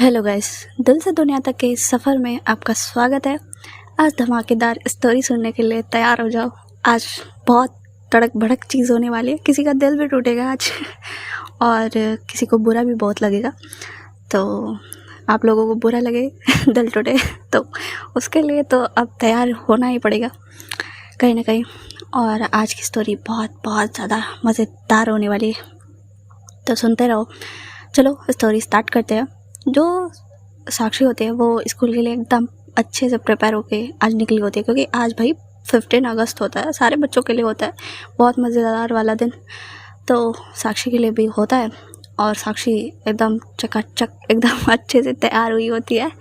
Hello guys, दिल से दुनिया तक के इस सफ़र में आपका स्वागत है। आज धमाकेदार स्टोरी सुनने के लिए तैयार हो जाओ। आज बहुत तड़क भड़क चीज़ होने वाली है। किसी का दिल भी टूटेगा आज और किसी को बुरा भी बहुत लगेगा। तो आप लोगों को बुरा लगे दिल टूटे तो उसके लिए तो अब तैयार होना ही पड़ेगा कहीं ना कहीं। और आज की स्टोरी बहुत बहुत ज़्यादा मज़ेदार होने वाली है, तो सुनते रहो। चलो स्टोरी स्टार्ट करते हैं। जो साक्षी होते हैं वो स्कूल के लिए एकदम अच्छे से प्रिपेयर होके आज निकली होती है, क्योंकि आज भाई 15 अगस्त होता है, सारे बच्चों के लिए होता है, बहुत मज़ेदार वाला दिन। तो साक्षी के लिए भी होता है और साक्षी एकदम चकाचक एकदम अच्छे से तैयार हुई होती है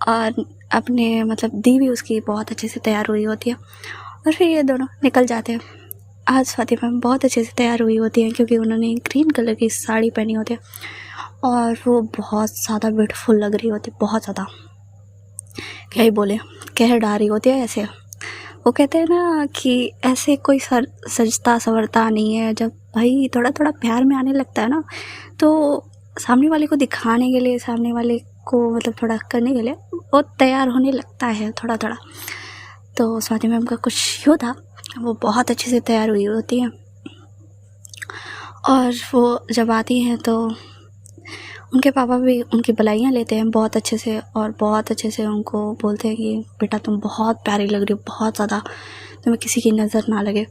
और अपने दी भी उसकी बहुत अच्छे से तैयार हुई होती है। और फिर ये दोनों निकल जाते हैं। आज फातिमा बहुत अच्छे से तैयार हुई होती हैं क्योंकि उन्होंने ग्रीन कलर की साड़ी पहनी होती है और वो बहुत ज़्यादा ब्यूटीफुल लग रही होती है, बहुत ज़्यादा। क्या ही बोले, कह डाल रही होती है ऐसे। वो कहते हैं ना कि ऐसे कोई सजता संवरता नहीं है। जब भाई थोड़ा थोड़ा प्यार में आने लगता है ना, तो सामने वाले को दिखाने के लिए, सामने वाले को थोड़ा करने के लिए वो तैयार होने लगता है थोड़ा थोड़ा। तो स्वाति मैम का कुछ यूँ था, वो बहुत अच्छे से तैयार हुई होती हैं और वो जब आती हैं तो उनके पापा भी उनकी बधाइयाँ लेते हैं बहुत अच्छे से और बहुत अच्छे से उनको बोलते हैं कि बेटा तुम बहुत प्यारी लग रही हो, बहुत ज़्यादा, तुम्हें किसी की नज़र ना लगे।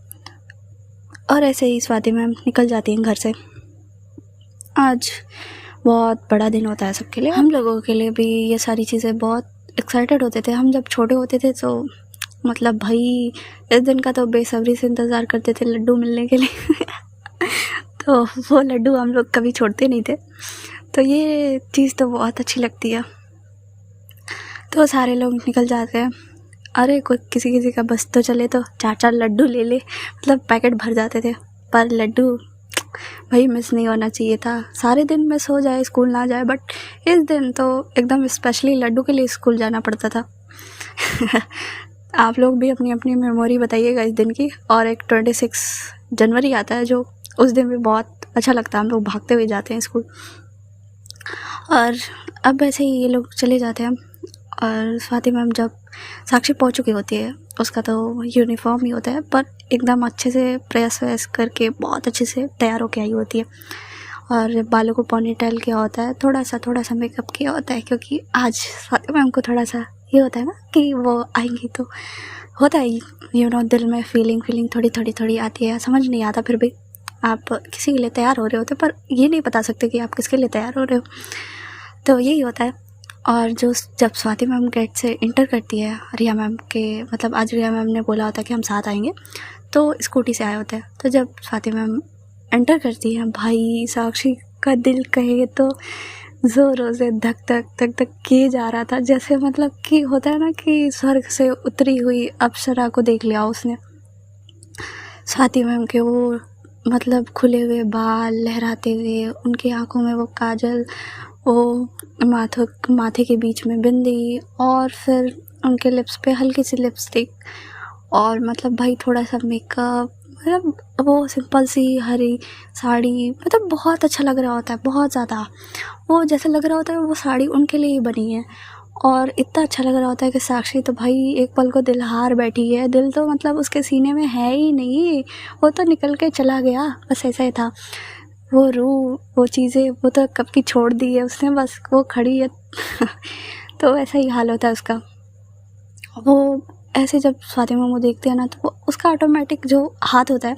और ऐसे ही स्वाति मैम निकल जाती हैं घर से। आज बहुत बड़ा दिन होता है सबके लिए, हम लोगों के लिए भी। ये सारी चीज़ें बहुत एक्साइटेड होते थे हम जब छोटे होते थे। तो भाई इस दिन का तो बेसब्री से इंतज़ार करते थे लड्डू मिलने के लिए तो वो लड्डू हम लोग कभी छोड़ते नहीं थे। तो ये चीज़ तो बहुत अच्छी लगती है। तो सारे लोग निकल जाते हैं। अरे कोई किसी किसी का बस तो चले तो 4-4 लड्डू ले ले, पैकेट भर जाते थे। पर लड्डू भाई मिस नहीं होना चाहिए था। सारे दिन मिस हो जाए, स्कूल ना जाए, बट इस दिन तो एकदम स्पेशली लड्डू के लिए स्कूल जाना पड़ता था आप लोग भी अपनी अपनी मेमोरी बताइएगा इस दिन की। और एक 26 जनवरी आता है, जो उस दिन भी बहुत अच्छा लगता है। हम लोग भागते हुए जाते हैं स्कूल। और अब ऐसे ही ये लोग चले जाते हैं और स्वाति मैम जब साक्षी पहुंच चुकी होती है, उसका तो यूनिफॉर्म ही होता है, पर एकदम अच्छे से प्रेस वैस करके बहुत अच्छे से तैयार होके आई होती है। और बालों को पोनीटेल किया होता है, थोड़ा सा मेकअप किया होता है, क्योंकि आज स्वाति मैम को थोड़ा सा ये होता है ना कि वो आएंगी तो होता है दिल में फीलिंग थोड़ी आती है। समझ नहीं आता, फिर भी आप किसी के लिए तैयार हो रहे होते, पर ये नहीं बता सकते कि आप किसके लिए तैयार हो रहे हो। तो यही होता है। और जब स्वाति मैम गेट से इंटर करती है रिया मैम के, आज रिया मैम ने बोला होता है कि हम साथ आएंगे, तो स्कूटी से आए होते हैं। तो जब स्वाति मैम एंटर करती है, भाई साक्षी का दिल कहे तो ज़ोरों से धक धक किए जा रहा था, जैसे कि होता है ना कि स्वर्ग से उतरी हुई अप्सरा को देख लिया उसने। स्वाति मैम के वो खुले हुए बाल लहराते हुए, उनकी आंखों में वो काजल, वो माथे के बीच में बिंदी, और फिर उनके लिप्स पे हल्की सी लिपस्टिक, और भाई थोड़ा सा मेकअप, वो सिंपल सी हरी साड़ी, बहुत अच्छा लग रहा होता है, बहुत ज़्यादा। वो जैसे लग रहा होता है वो साड़ी उनके लिए ही बनी है। और इतना अच्छा लग रहा होता है कि साक्षी तो भाई एक पल को दिल हार बैठी है। दिल तो उसके सीने में है ही नहीं, वो तो निकल के चला गया, बस ऐसा ही था। वो रूह, वो चीज़ें, वो तो कब की छोड़ दी है उसने, बस वो खड़ी है तो ऐसा ही हाल होता है उसका। वो ऐसे जब स्वाति मैम को देखते हैं ना, तो उसका ऑटोमेटिक जो हाथ होता है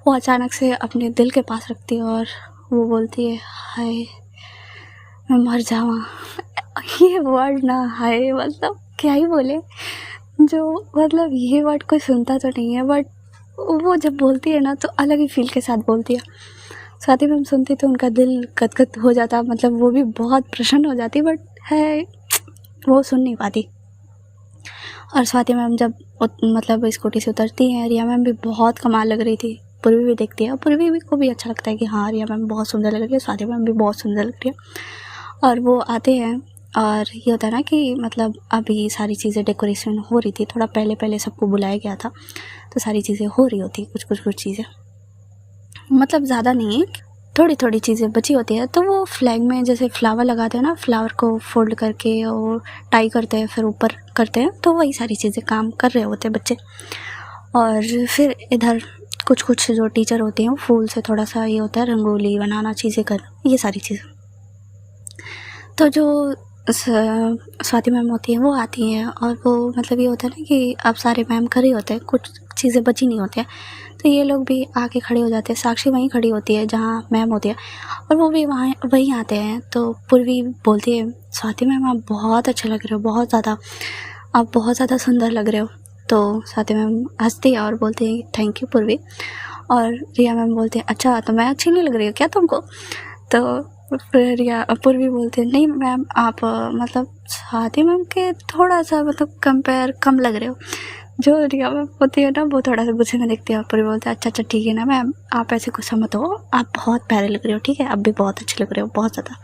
वो अचानक से अपने दिल के पास रखती है और वो बोलती है, हाय मैं मर जाऊँ। ये वर्ड ना, हाय क्या ही बोले, जो ये वर्ड कोई सुनता तो नहीं है, बट वो जब बोलती है ना तो अलग ही फील के साथ बोलती है। स्वाति मैम सुनती तो उनका दिल गदगद हो जाता, वो भी बहुत प्रसन्न हो जाती, बट है वो सुन नहीं पाती। और स्वाति मैम जब स्कूटी से उतरती हैं, रिया मैम भी बहुत कमाल लग रही थी। पूर्वी भी देखती है और पूर्वी को भी अच्छा लगता है कि हाँ रिया मैम बहुत सुंदर लग रही है, स्वाति मैम भी बहुत सुंदर लग रही है। और वो आते हैं और ये होता है ना कि अभी सारी चीज़ें डेकोरेशन हो रही थी, थोड़ा पहले सबको बुलाया गया था, तो सारी चीज़ें हो रही होती कुछ चीज़ें, ज़्यादा नहीं है, थोड़ी थोड़ी चीज़ें बची होती है, तो वो फ्लैग में जैसे फ्लावर लगाते हैं ना, फ्लावर को फोल्ड करके और टाई करते हैं, फिर ऊपर करते हैं, तो वही सारी चीज़ें काम कर रहे होते हैं बच्चे। और फिर इधर कुछ कुछ जो टीचर होते हैं वो फूल से थोड़ा सा ये होता है, रंगोली बनाना, चीज़ें कर, ये सारी चीज़ें। तो जो स्वाति मैम होती हैं वो आती हैं, और वो मतलब ये होता है ना कि अब सारे मैम खड़े होते हैं, कुछ चीज़ें बची नहीं होती हैं, तो ये लोग भी आके खड़े हो जाते हैं। साक्षी वहीं खड़ी होती है जहाँ मैम होती है, और वो भी वहीं आते हैं। तो पूर्वी बोलती है, स्वाति मैम आप बहुत अच्छे लग रहे हो, बहुत ज़्यादा, आप बहुत ज़्यादा सुंदर लग रहे हो। तो स्वाति मैम हंसती है और बोलती है थैंक यू पूर्वी। और रिया मैम बोलते हैं अच्छा, तो मैं अच्छी नहीं लग रही हूँ क्या तुमको? तो फिर रिया पूर्वी बोलते हैं नहीं मैम, आप मतलब स्वाति मैम के थोड़ा सा मतलब कंपेयर कम लग रहे हो। जो रिया मैम होती है ना, वो थोड़ा सा गुस्से में देखती है, और पूर्वी बोलते हैं अच्छा अच्छा ठीक है ना मैम, आप ऐसे गुस्सा मत हो, आप बहुत प्यारे लग रहे हो, ठीक है, अब भी बहुत अच्छे लग रहे हो, बहुत ज़्यादा।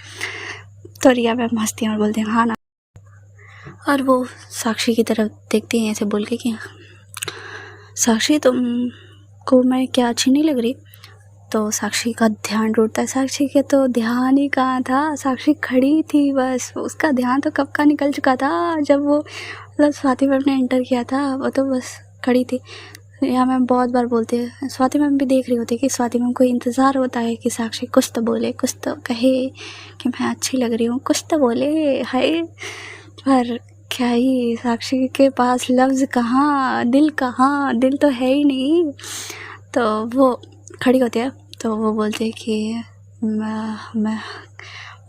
तो रिया मैम हंसती हैं और बोलते हैं हाँ ना। और वो साक्षी की तरफ देखती हैं ऐसे बोल के कि साक्षी तुमको मैं क्या अच्छी नहीं लग रही? तो साक्षी का ध्यान टूटता है। साक्षी के तो ध्यान ही कहाँ था, साक्षी खड़ी थी बस, उसका ध्यान तो कब का निकल चुका था। जब वो मतलब स्वाति मैम ने एंटर किया था, वो तो बस खड़ी थी। यहाँ मैम बहुत बार बोलते हैं, स्वाति मैम भी देख रही होती है कि स्वाति मैम को इंतज़ार होता है कि साक्षी कुछ तो बोले, कुछ तो कहे कि मैं अच्छी लग रही हूँ, कुछ तो बोले हाय। पर क्या ही, साक्षी के पास लफ्ज़ कहाँ, दिल कहाँ, दिल तो है ही नहीं। तो वो खड़ी होती है, तो वो बोलते हैं कि मैं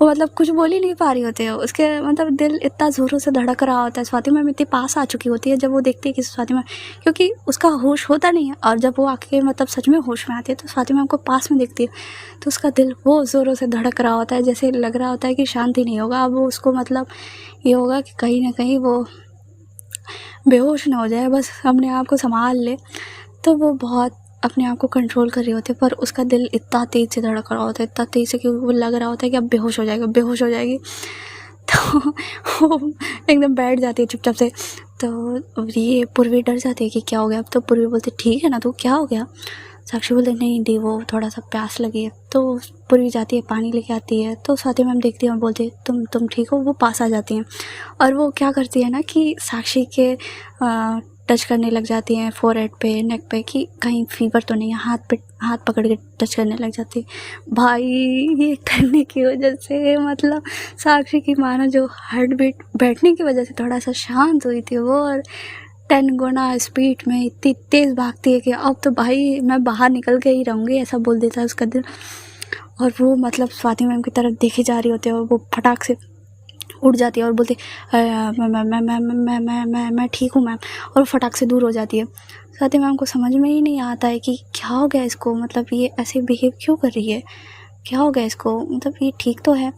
वो मतलब कुछ बोल ही नहीं पा रही होती है, उसके मतलब दिल इतना ज़ोरों से धड़क रहा होता है। स्वाति मैम इतनी पास आ चुकी होती है जब वो देखती है कि स्वाति मैम, क्योंकि उसका होश होता नहीं है, और जब वो आके मतलब सच में होश में आती है तो स्वाति मैम को पास में देखती है, तो उसका दिल वो ज़ोरों से धड़क रहा होता है, जैसे लग रहा होता है कि शांति नहीं होगा। अब वो उसको मतलब ये होगा कि कहीं ना कहीं वो बेहोश ना हो जाए, बस अपने आप को संभाल ले। तो वो बहुत अपने आप को कंट्रोल कर रही होती है, पर उसका दिल इतना तेज़ से धड़क रहा होता है, इतना तेज़ से कि वो लग रहा होता है कि अब बेहोश हो जाएगा, बेहोश हो जाएगी। तो वो एकदम बैठ जाती है चुपचाप से। तो ये पूर्वी डर जाती है कि क्या हो गया। तो पूर्वी बोलती ठीक है ना, तो क्या हो गया? साक्षी बोलते नहीं दी, वो थोड़ा सा प्यास लगी है। तो पूर्वी जाती है, पानी लेके आती है। तो स्वाति मैम देखती है और बोलती है तुम ठीक हो? वो पास आ जाती हैं, और वो क्या करती है ना कि साक्षी के टच करने लग जाती हैं फोरहेड पे, नेक पे, कि कहीं फीवर तो नहीं है, हाथ पे हाथ पकड़ के टच करने लग जाती है। भाई ये करने की वजह से मतलब साक्षी की मानो जो हार्ट बीट बैठने की वजह से थोड़ा सा शांत हुई थी, वो और 10 गुना स्पीड में इतनी तेज़ भागती है कि अब तो भाई मैं बाहर निकल के ही रहूँगी, ऐसा बोल देता है उसका दिल। और वो मतलब स्वाति मैम की तरफ देखे जा रही होती है, और वो फटाक से उड़ जाती है और बोलती मैं ठीक हूँ मैम, और फटाक से दूर हो जाती है। स्वाति मैम को समझ में ही नहीं आता है कि क्या हो गया इसको, मतलब ये ऐसे बिहेव क्यों कर रही है, क्या हो गया इसको, मतलब ये ठीक तो है।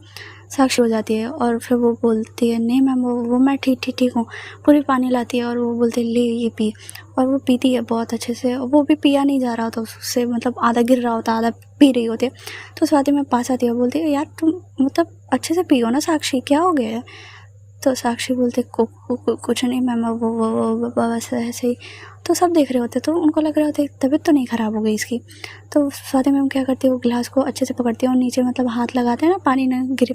साक्षी हो जाती है और फिर वो बोलती है नहीं मैम, वो मैं ठीक हूँ। पूरी पानी लाती है और वो बोलते ले ये पी, और वो पीती है बहुत अच्छे से। वो भी पिया नहीं जा रहा होता उससे, मतलब आधा गिर रहा होता, आधा पी रही होती है। तो स्वाति मैम पास आती है, बोलती है यार तुम मतलब अच्छे से पियो ना साक्षी, क्या हो गया है? तो साक्षी बोलते कुछ नहीं मैम, वो बस ऐसे ही। तो सब देख रहे होते, तो उनको लग रहा होता है तबीयत तो नहीं ख़राब हो गई इसकी। तो स्वाति मैम क्या करती है, वो गिलास को अच्छे से पकड़ती है और नीचे मतलब हाथ लगाते हैं ना, पानी ना गिरे,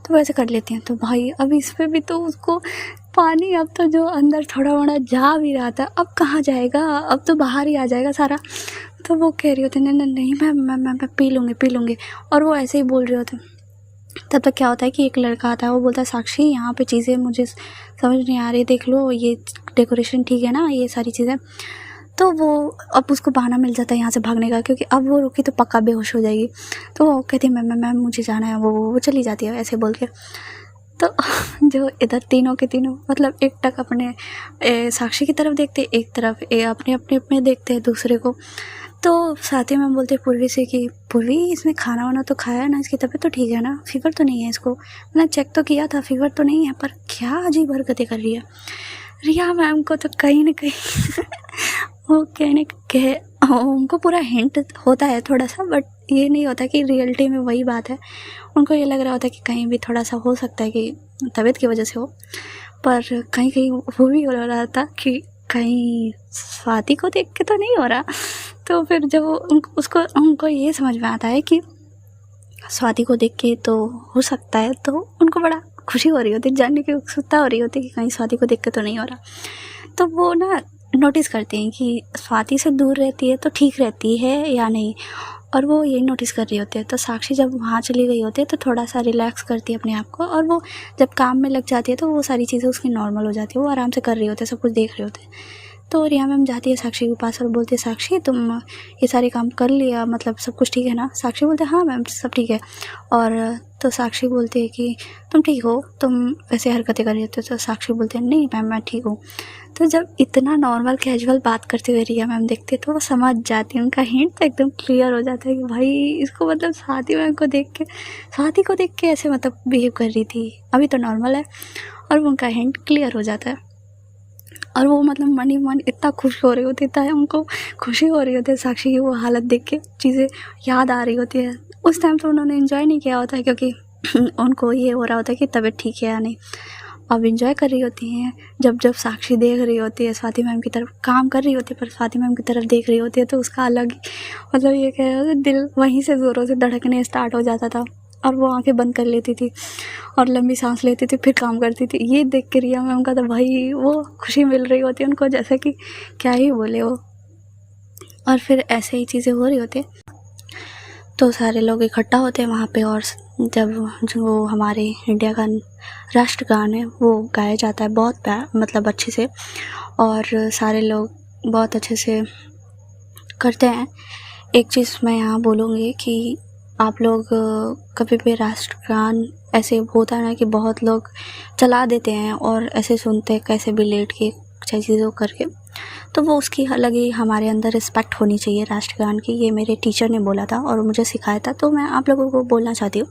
तो वैसे कर लेती हैं। तो भाई अब इस पर भी तो उसको पानी, अब तो जो अंदर थोड़ा मोड़ा जा भी रहा था अब कहाँ जाएगा, अब तो बाहर ही आ जाएगा सारा। तो वो कह रही होती नहीं मैं पी लूँगी। और वो ऐसे ही बोल रहे होते। तब तक क्या होता है कि एक लड़का आता है, वो बोलता है साक्षी यहाँ पे चीज़ें मुझे समझ नहीं आ रही, देख लो ये डेकोरेशन ठीक है ना, ये सारी चीज़ें। तो वो अब उसको बहाना मिल जाता है यहाँ से भागने का, क्योंकि अब वो रुकी तो पक्का बेहोश हो जाएगी। तो वो कहती है मैम मुझे जाना है, वो चली जाती है ऐसे बोल के। तो जो इधर तीनों के तीनों मतलब एक टक अपने साक्षी की तरफ देखते, एक तरफ अपने देखते हैं दूसरे को। तो साथी मैम बोलते पूर्वी से कि पूर्वी इसने खाना वाना तो खाया है ना, इसकी तबीयत तो ठीक है ना, फीवर तो नहीं है इसको, मैंने चेक तो किया था, फीवर तो नहीं है, पर क्या अजीब हरकतें कर रही है। रिया मैम को तो कहीं ना कहीं वो उनको पूरा हिंट होता है थोड़ा सा, बट ये नहीं होता कि रियलिटी में वही बात है। उनको ये लग रहा होता है कि कहीं भी थोड़ा सा हो सकता है कि तबीयत की वजह से हो, पर कहीं कहीं वो भी हो रहा था कि कहीं स्वाति को देख के तो नहीं हो रहा। तो फिर जब उनको ये समझ में आता है कि स्वाति को देख के तो हो सकता है, तो उनको बड़ा खुशी हो रही होती, जानने की उत्सुकता हो रही होती कि कहीं स्वाति को देख के तो नहीं हो रहा। तो वो ना नोटिस करते हैं कि स्वाति से दूर रहती है तो ठीक रहती है या नहीं, और वो यही नोटिस कर रही होती है। तो साक्षी जब वहाँ चली गई होती है तो थोड़ा सा रिलैक्स करती है अपने आप को, और वो जब काम में लग जाती है तो वो सारी चीज़ें उसकी नॉर्मल हो जाती है, वो आराम से कर रही होती है, सब कुछ देख रहे होते हैं। तो रिया मैम जाती है साक्षी के पास और बोलती है, साक्षी तुम ये सारे काम कर लिया, मतलब सब कुछ ठीक है ना? साक्षी बोलते हैं हाँ मैम सब ठीक है। और तो साक्षी बोलती है कि तुम ठीक हो, तुम वैसे हरकतें कर रही होती हो। तो साक्षी बोलते हैं नहीं मैम मैं ठीक हूँ। तो जब इतना नॉर्मल कैजुअल बात करते हुए रिया मैम देखते हैं तो वो समझ जाती है, उनका हिंट तो एकदम क्लियर हो जाता है कि भाई इसको मतलब स्वाति मैम को देख के, स्वाति को देख के ऐसे मतलब बिहेव कर रही थी, अभी तो नॉर्मल है। और उनका हिंट क्लियर हो जाता है और वो मतलब मन ही मन इतना खुश हो रही होती है, उनको खुशी हो रही होती है साक्षी की वो हालत देख के, चीज़ें याद आ रही होती है। उस टाइम तो उन्होंने इन्जॉय नहीं किया होता है क्योंकि उनको ये हो रहा होता है कि तबीयत ठीक है या नहीं। अब इन्जॉय कर रही होती हैं जब साक्षी देख रही होती है स्वाति मैम की तरफ, काम कर रही होती है पर स्वाति मैम की तरफ देख रही होती है, तो उसका अलग ही मतलब ये कह रहा है दिल वहीं से ज़ोरों से धड़कने स्टार्ट हो जाता था और वो आंखें बंद कर लेती थी और लंबी सांस लेती थी, फिर काम करती थी। ये देख के रिया मैम का तो भाई वो खुशी मिल रही होती है उनको, जैसे कि क्या ही बोले वो। और फिर ऐसे ही चीज़ें हो रही होती है तो सारे लोग इकट्ठा होते हैं वहाँ पे, और जब जो हमारे इंडिया का राष्ट्रगान है वो गाया जाता है बहुत मतलब अच्छे से, और सारे लोग बहुत अच्छे से करते हैं। एक चीज़ मैं यहाँ बोलूँगी कि आप लोग कभी भी राष्ट्रगान ऐसे होता है ना कि बहुत लोग चला देते हैं और ऐसे सुनते हैं कैसे भी लेट के चाहे चीज़ों करके, तो वो उसकी अलग ही हमारे अंदर रिस्पेक्ट होनी चाहिए राष्ट्रगान की। ये मेरे टीचर ने बोला था और मुझे सिखाया था, तो मैं आप लोगों को बोलना चाहती हूँ।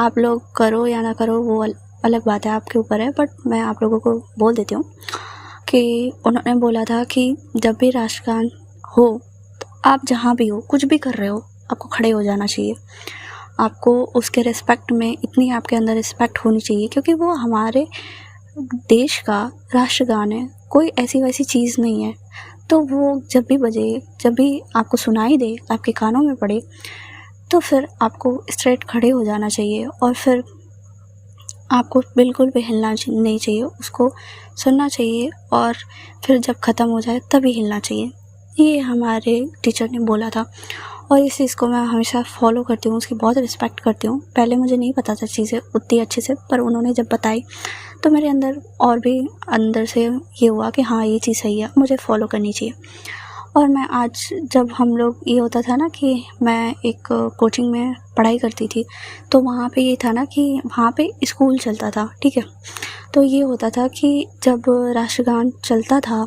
आप लोग करो या ना करो वो अलग बात है, आपके ऊपर है, बट मैं आप लोगों को बोल देती हूँ कि उन्होंने बोला था कि जब भी राष्ट्रगान हो तो आप जहाँ भी हो कुछ भी कर रहे हो आपको खड़े हो जाना चाहिए। आपको उसके रिस्पेक्ट में इतनी आपके अंदर रिस्पेक्ट होनी चाहिए क्योंकि वो हमारे देश का राष्ट्रगान है, कोई ऐसी वैसी चीज़ नहीं है। तो वो जब भी बजे, जब भी आपको सुनाई दे, आपके कानों में पड़े, तो फिर आपको स्ट्रेट खड़े हो जाना चाहिए और फिर आपको बिल्कुल भी हिलना नहीं चाहिए, उसको सुनना चाहिए और फिर जब ख़त्म हो जाए तभी हिलना चाहिए। ये हमारे टीचर ने बोला था और इस चीज़ को मैं हमेशा फॉलो करती हूँ, उसकी बहुत रिस्पेक्ट करती हूँ। पहले मुझे नहीं पता था चीज़ें उतनी अच्छे से, पर उन्होंने जब बताई तो मेरे अंदर और भी अंदर से ये हुआ कि हाँ ये चीज़ सही है, मुझे फॉलो करनी चाहिए। और मैं आज जब हम लोग ये होता था ना कि मैं एक कोचिंग में पढ़ाई करती थी, तो वहाँ पे ये था ना कि वहाँ पे स्कूल चलता था, ठीक है। तो ये होता था कि जब राष्ट्रगान चलता था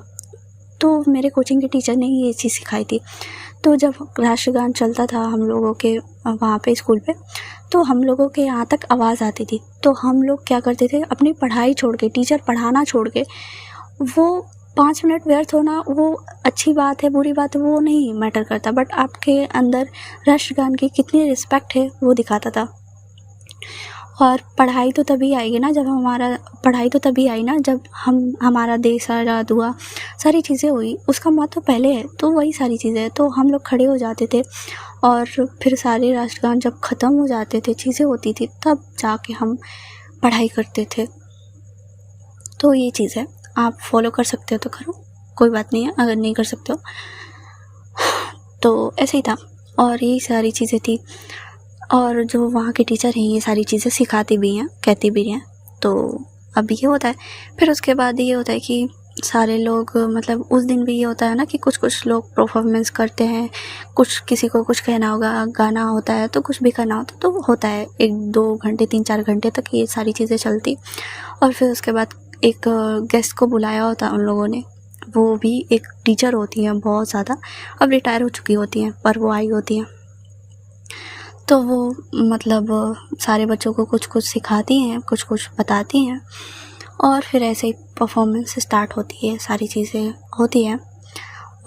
तो मेरे कोचिंग के टीचर ने ये चीज़ सिखाई थी। तो जब राष्ट्रगान चलता था हम लोगों के वहाँ पे स्कूल पे, तो हम लोगों के यहाँ तक आवाज़ आती थी। तो हम लोग क्या करते थे, अपनी पढ़ाई छोड़ के, टीचर पढ़ाना छोड़ के, वो 5 मिनट व्यर्थ होना वो अच्छी बात है बुरी बात है वो नहीं मैटर करता, बट आपके अंदर राष्ट्रगान की कितनी रिस्पेक्ट है वो दिखाता था। और पढ़ाई तो तभी आएगी ना जब पढ़ाई तो तभी आई ना जब हमारा देश आज़ाद हुआ, सारी चीज़ें हुई, उसका महत्व पहले है, तो वही सारी चीज़ें हैं। तो हम लोग खड़े हो जाते थे और फिर सारे राष्ट्रगान जब ख़त्म हो जाते थे, चीज़ें होती थी, तब जाके हम पढ़ाई करते थे। तो ये चीज़ है, आप फॉलो कर सकते हो तो करो, कोई बात नहीं है। अगर नहीं कर सकते हो तो ऐसे ही था। और यही सारी चीज़ें थी, और जो वहाँ के टीचर हैं ये सारी चीज़ें सिखाती भी हैं, कहती भी हैं। तो अब ये होता है। फिर उसके बाद ये होता है कि सारे लोग मतलब उस दिन भी ये होता है ना कि कुछ लोग परफॉर्मेंस करते हैं, कुछ किसी को कुछ कहना होगा, गाना होता है, तो कुछ भी करना होता तो होता है। 1-2 घंटे 3-4 घंटे तक ये सारी चीज़ें चलती। और फिर उसके बाद एक गेस्ट को बुलाया होता उन लोगों ने, वो भी एक टीचर होती हैं बहुत ज़्यादा, अब रिटायर हो चुकी होती हैं, पर वो आई होती हैं। तो वो मतलब सारे बच्चों को कुछ कुछ सिखाती हैं, कुछ कुछ बताती हैं, और फिर ऐसे ही परफॉर्मेंस स्टार्ट होती है, सारी चीज़ें होती हैं।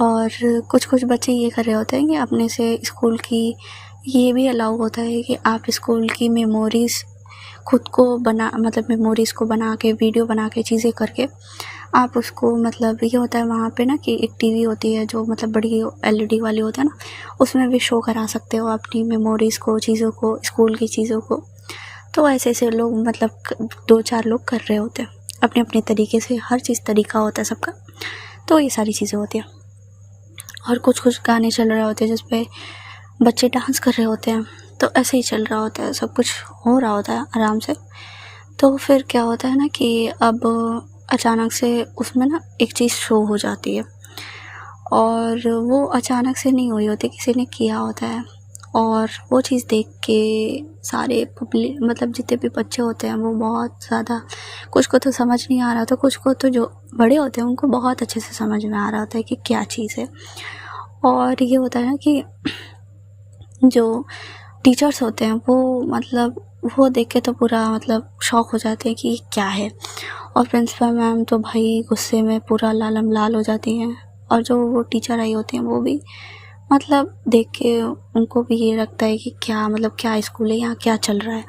और कुछ बच्चे ये कर रहे होते हैं कि अपने से स्कूल की, ये भी अलाउ होता है कि आप स्कूल की मेमोरीज़ खुद को मेमोरीज़ को बना के, वीडियो बना के, चीज़ें करके आप उसको मतलब ये होता है वहाँ पे ना कि एक टीवी होती है जो मतलब बड़ी एलईडी वाली होती है ना, उसमें भी शो करा सकते हो अपनी मेमोरीज़ को, चीज़ों को, स्कूल की चीज़ों को। तो ऐसे ऐसे लोग मतलब 2-4 लोग कर रहे होते हैं अपने अपने तरीके से, हर चीज़ तरीका होता है सबका। तो ये सारी चीज़ें होती हैं। और कुछ कुछ गाने चल रहे होते हैं जिस पे बच्चे डांस कर रहे होते हैं, तो ऐसे ही चल रहा होता है, सब कुछ हो रहा होता है आराम से। तो फिर क्या होता है ना कि अब अचानक से उसमें ना एक चीज़ शो हो जाती है, और वो अचानक से नहीं हुई होती, किसी ने किया होता है। और वो चीज़ देख के सारे पब्लिक मतलब जितने भी बच्चे होते हैं वो बहुत ज़्यादा, कुछ को तो समझ नहीं आ रहा था, कुछ को तो जो बड़े होते हैं उनको बहुत अच्छे से समझ में आ रहा होता है कि क्या चीज़ है। और ये होता है ना कि जो टीचर्स होते हैं वो मतलब वो देख के तो पूरा मतलब शॉक हो जाते हैं कि ये क्या है। और प्रिंसिपल मैम तो भाई गुस्से में पूरा लालम लाल हो जाती हैं, और जो वो टीचर आई होती हैं वो भी मतलब देख के उनको भी ये लगता है कि क्या मतलब क्या स्कूल है, यहाँ क्या चल रहा है।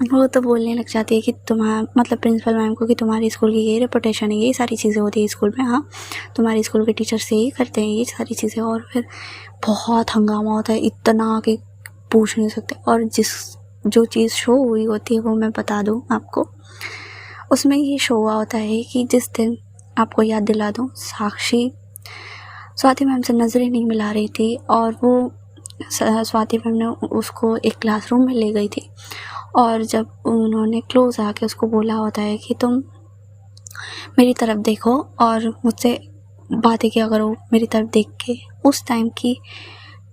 वो तो बोलने लग जाती है कि तुम्हारा मतलब प्रिंसिपल मैम को कि तुम्हारी स्कूल की ये रेपुटेशन है, ये सारी चीज़ें होती है स्कूल में, हाँ तुम्हारे स्कूल के टीचर्स यही करते हैं, ये सारी चीज़ें। और फिर बहुत हंगामा होता है, इतना कि पूछ नहीं सकते। और जो चीज़ शो हुई होती है वो मैं बता दूँ आपको, उसमें ये शो हुआ होता है कि जिस दिन, आपको याद दिला दूँ, साक्षी स्वाति मैम से नज़रें नहीं मिला रही थी, और वो स्वाति मैम ने उसको एक क्लासरूम में ले गई थी, और जब उन्होंने क्लोज आके उसको बोला होता है कि तुम मेरी तरफ देखो और मुझसे बातें किया करो मेरी तरफ देख के, उस टाइम की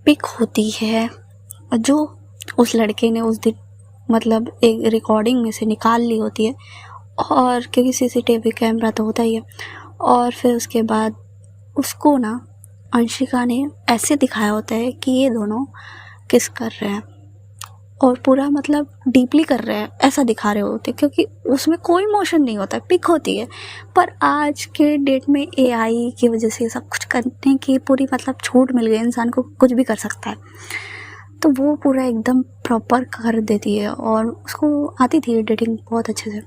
पिक होती है जो उस लड़के ने उस दिन मतलब एक रिकॉर्डिंग में से निकाल ली होती है, और क्योंकि सीसीटीवी कैमरा तो होता ही है। और फिर उसके बाद उसको ना अंशिका ने ऐसे दिखाया होता है कि ये दोनों किस कर रहे हैं, और पूरा मतलब डीपली कर रहे हैं ऐसा दिखा रहे होते, क्योंकि उसमें कोई मोशन नहीं होता, पिक होती है। पर आज के डेट में एआई की वजह से सब कुछ करने की पूरी मतलब छूट मिल गई, इंसान को कुछ भी कर सकता है, तो वो पूरा एकदम प्रॉपर कर देती है। और उसको आती थी एडिटिंग बहुत अच्छे से,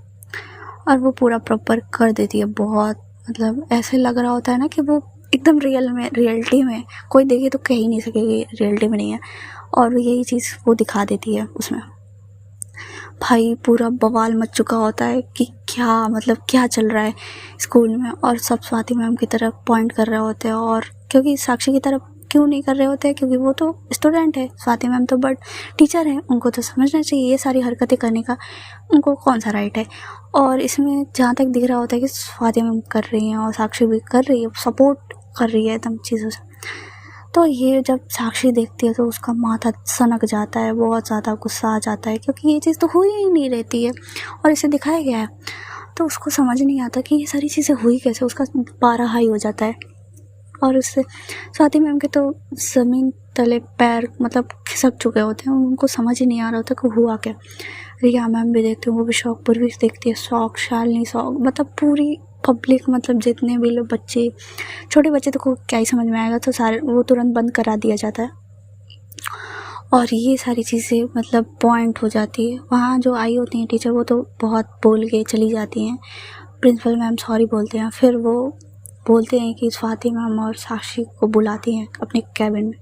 और वो पूरा प्रॉपर कर देती है। बहुत मतलब ऐसे लग रहा होता है ना कि वो एकदम रियलिटी में कोई देखे तो कह ही नहीं सकेगी रियलिटी में नहीं है, और यही चीज़ वो दिखा देती है उसमें। भाई पूरा बवाल मच चुका होता है कि क्या मतलब क्या चल रहा है स्कूल में, और सब स्वाति मैम की तरफ पॉइंट कर रहे होते हैं। और क्योंकि साक्षी की तरफ क्यों नहीं कर रहे होते हैं, क्योंकि वो तो स्टूडेंट है, स्वाति मैम तो बट टीचर है, उनको तो समझना चाहिए ये सारी हरकतें करने का उनको कौन सा राइट है। और इसमें जहाँ तक दिख रहा होता है कि स्वाति मैम कर रही हैं और साक्षी भी कर रही है, सपोर्ट कर रही है एकदम चीज़ों से। तो ये जब साक्षी देखती है तो उसका माथा सनक जाता है, बहुत ज़्यादा गुस्सा आ जाता है, क्योंकि ये चीज़ तो हुई ही नहीं रहती है और इसे दिखाया गया है। तो उसको समझ नहीं आता कि ये सारी चीज़ें हुई कैसे, उसका पारा हाई हो जाता है। और उससे स्वाति मैम के तो ज़मीन तले पैर मतलब खिसक चुके होते हैं, उनको समझ ही नहीं आ रहा होता कि हुआ क्या। रिया मैम भी देखती हूँ, वो भी शौक पूर्वीश देखती है, शौक शालिनी शौक मतलब पूरी पब्लिक मतलब जितने भी लोग बच्चे, छोटे बच्चे तो को क्या ही समझ में आएगा, तो सारे वो तुरंत बंद करा दिया जाता है। और ये सारी चीज़ें मतलब पॉइंट हो जाती है। वहाँ जो आई होती हैं टीचर वो तो बहुत बोल के चली जाती हैं, प्रिंसिपल मैम सॉरी बोलते हैं, फिर वो बोलते हैं कि स्वाति मैम और साक्षी को बुलाती हैं अपने कैबिन में।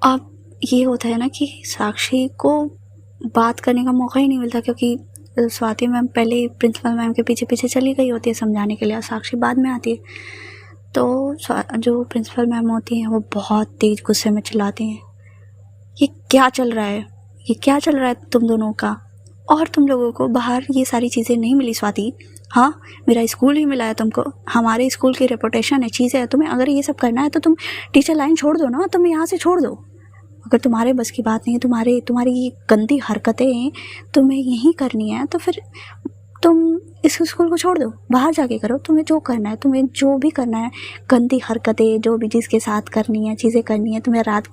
अब ये होता है ना कि साक्षी को बात करने का मौका ही नहीं मिलता, क्योंकि स्वाति मैम पहले ही प्रिंसिपल मैम के पीछे पीछे चली गई होती है समझाने के लिए, और साक्षी बाद में आती है। तो जो प्रिंसिपल मैम होती हैं वो बहुत तेज़ गुस्से में चिल्लाती हैं, ये क्या चल रहा है, ये क्या चल रहा है तुम दोनों का, और तुम लोगों को बाहर ये सारी चीज़ें नहीं मिली स्वाति, हाँ मेरा स्कूल ही मिला है तुमको, हमारे स्कूल की रेपुटेशन है, चीज़ें है, तुम्हें अगर ये सब करना है तो तुम टीचर लाइन छोड़ दो ना, तुम यहाँ से छोड़ दो। अगर तुम्हारे बस की बात नहीं है, तुम्हारी ये गंदी हरकतें तुम्हें यहीं करनी है, तो फिर तुम इस स्कूल को छोड़ दो, बाहर जाके करो, तुम्हें जो करना है, तुम्हें जो भी करना है, गंदी हरकतें जो भी जिसके साथ करनी है, चीज़ें करनी है तुम्हें, रात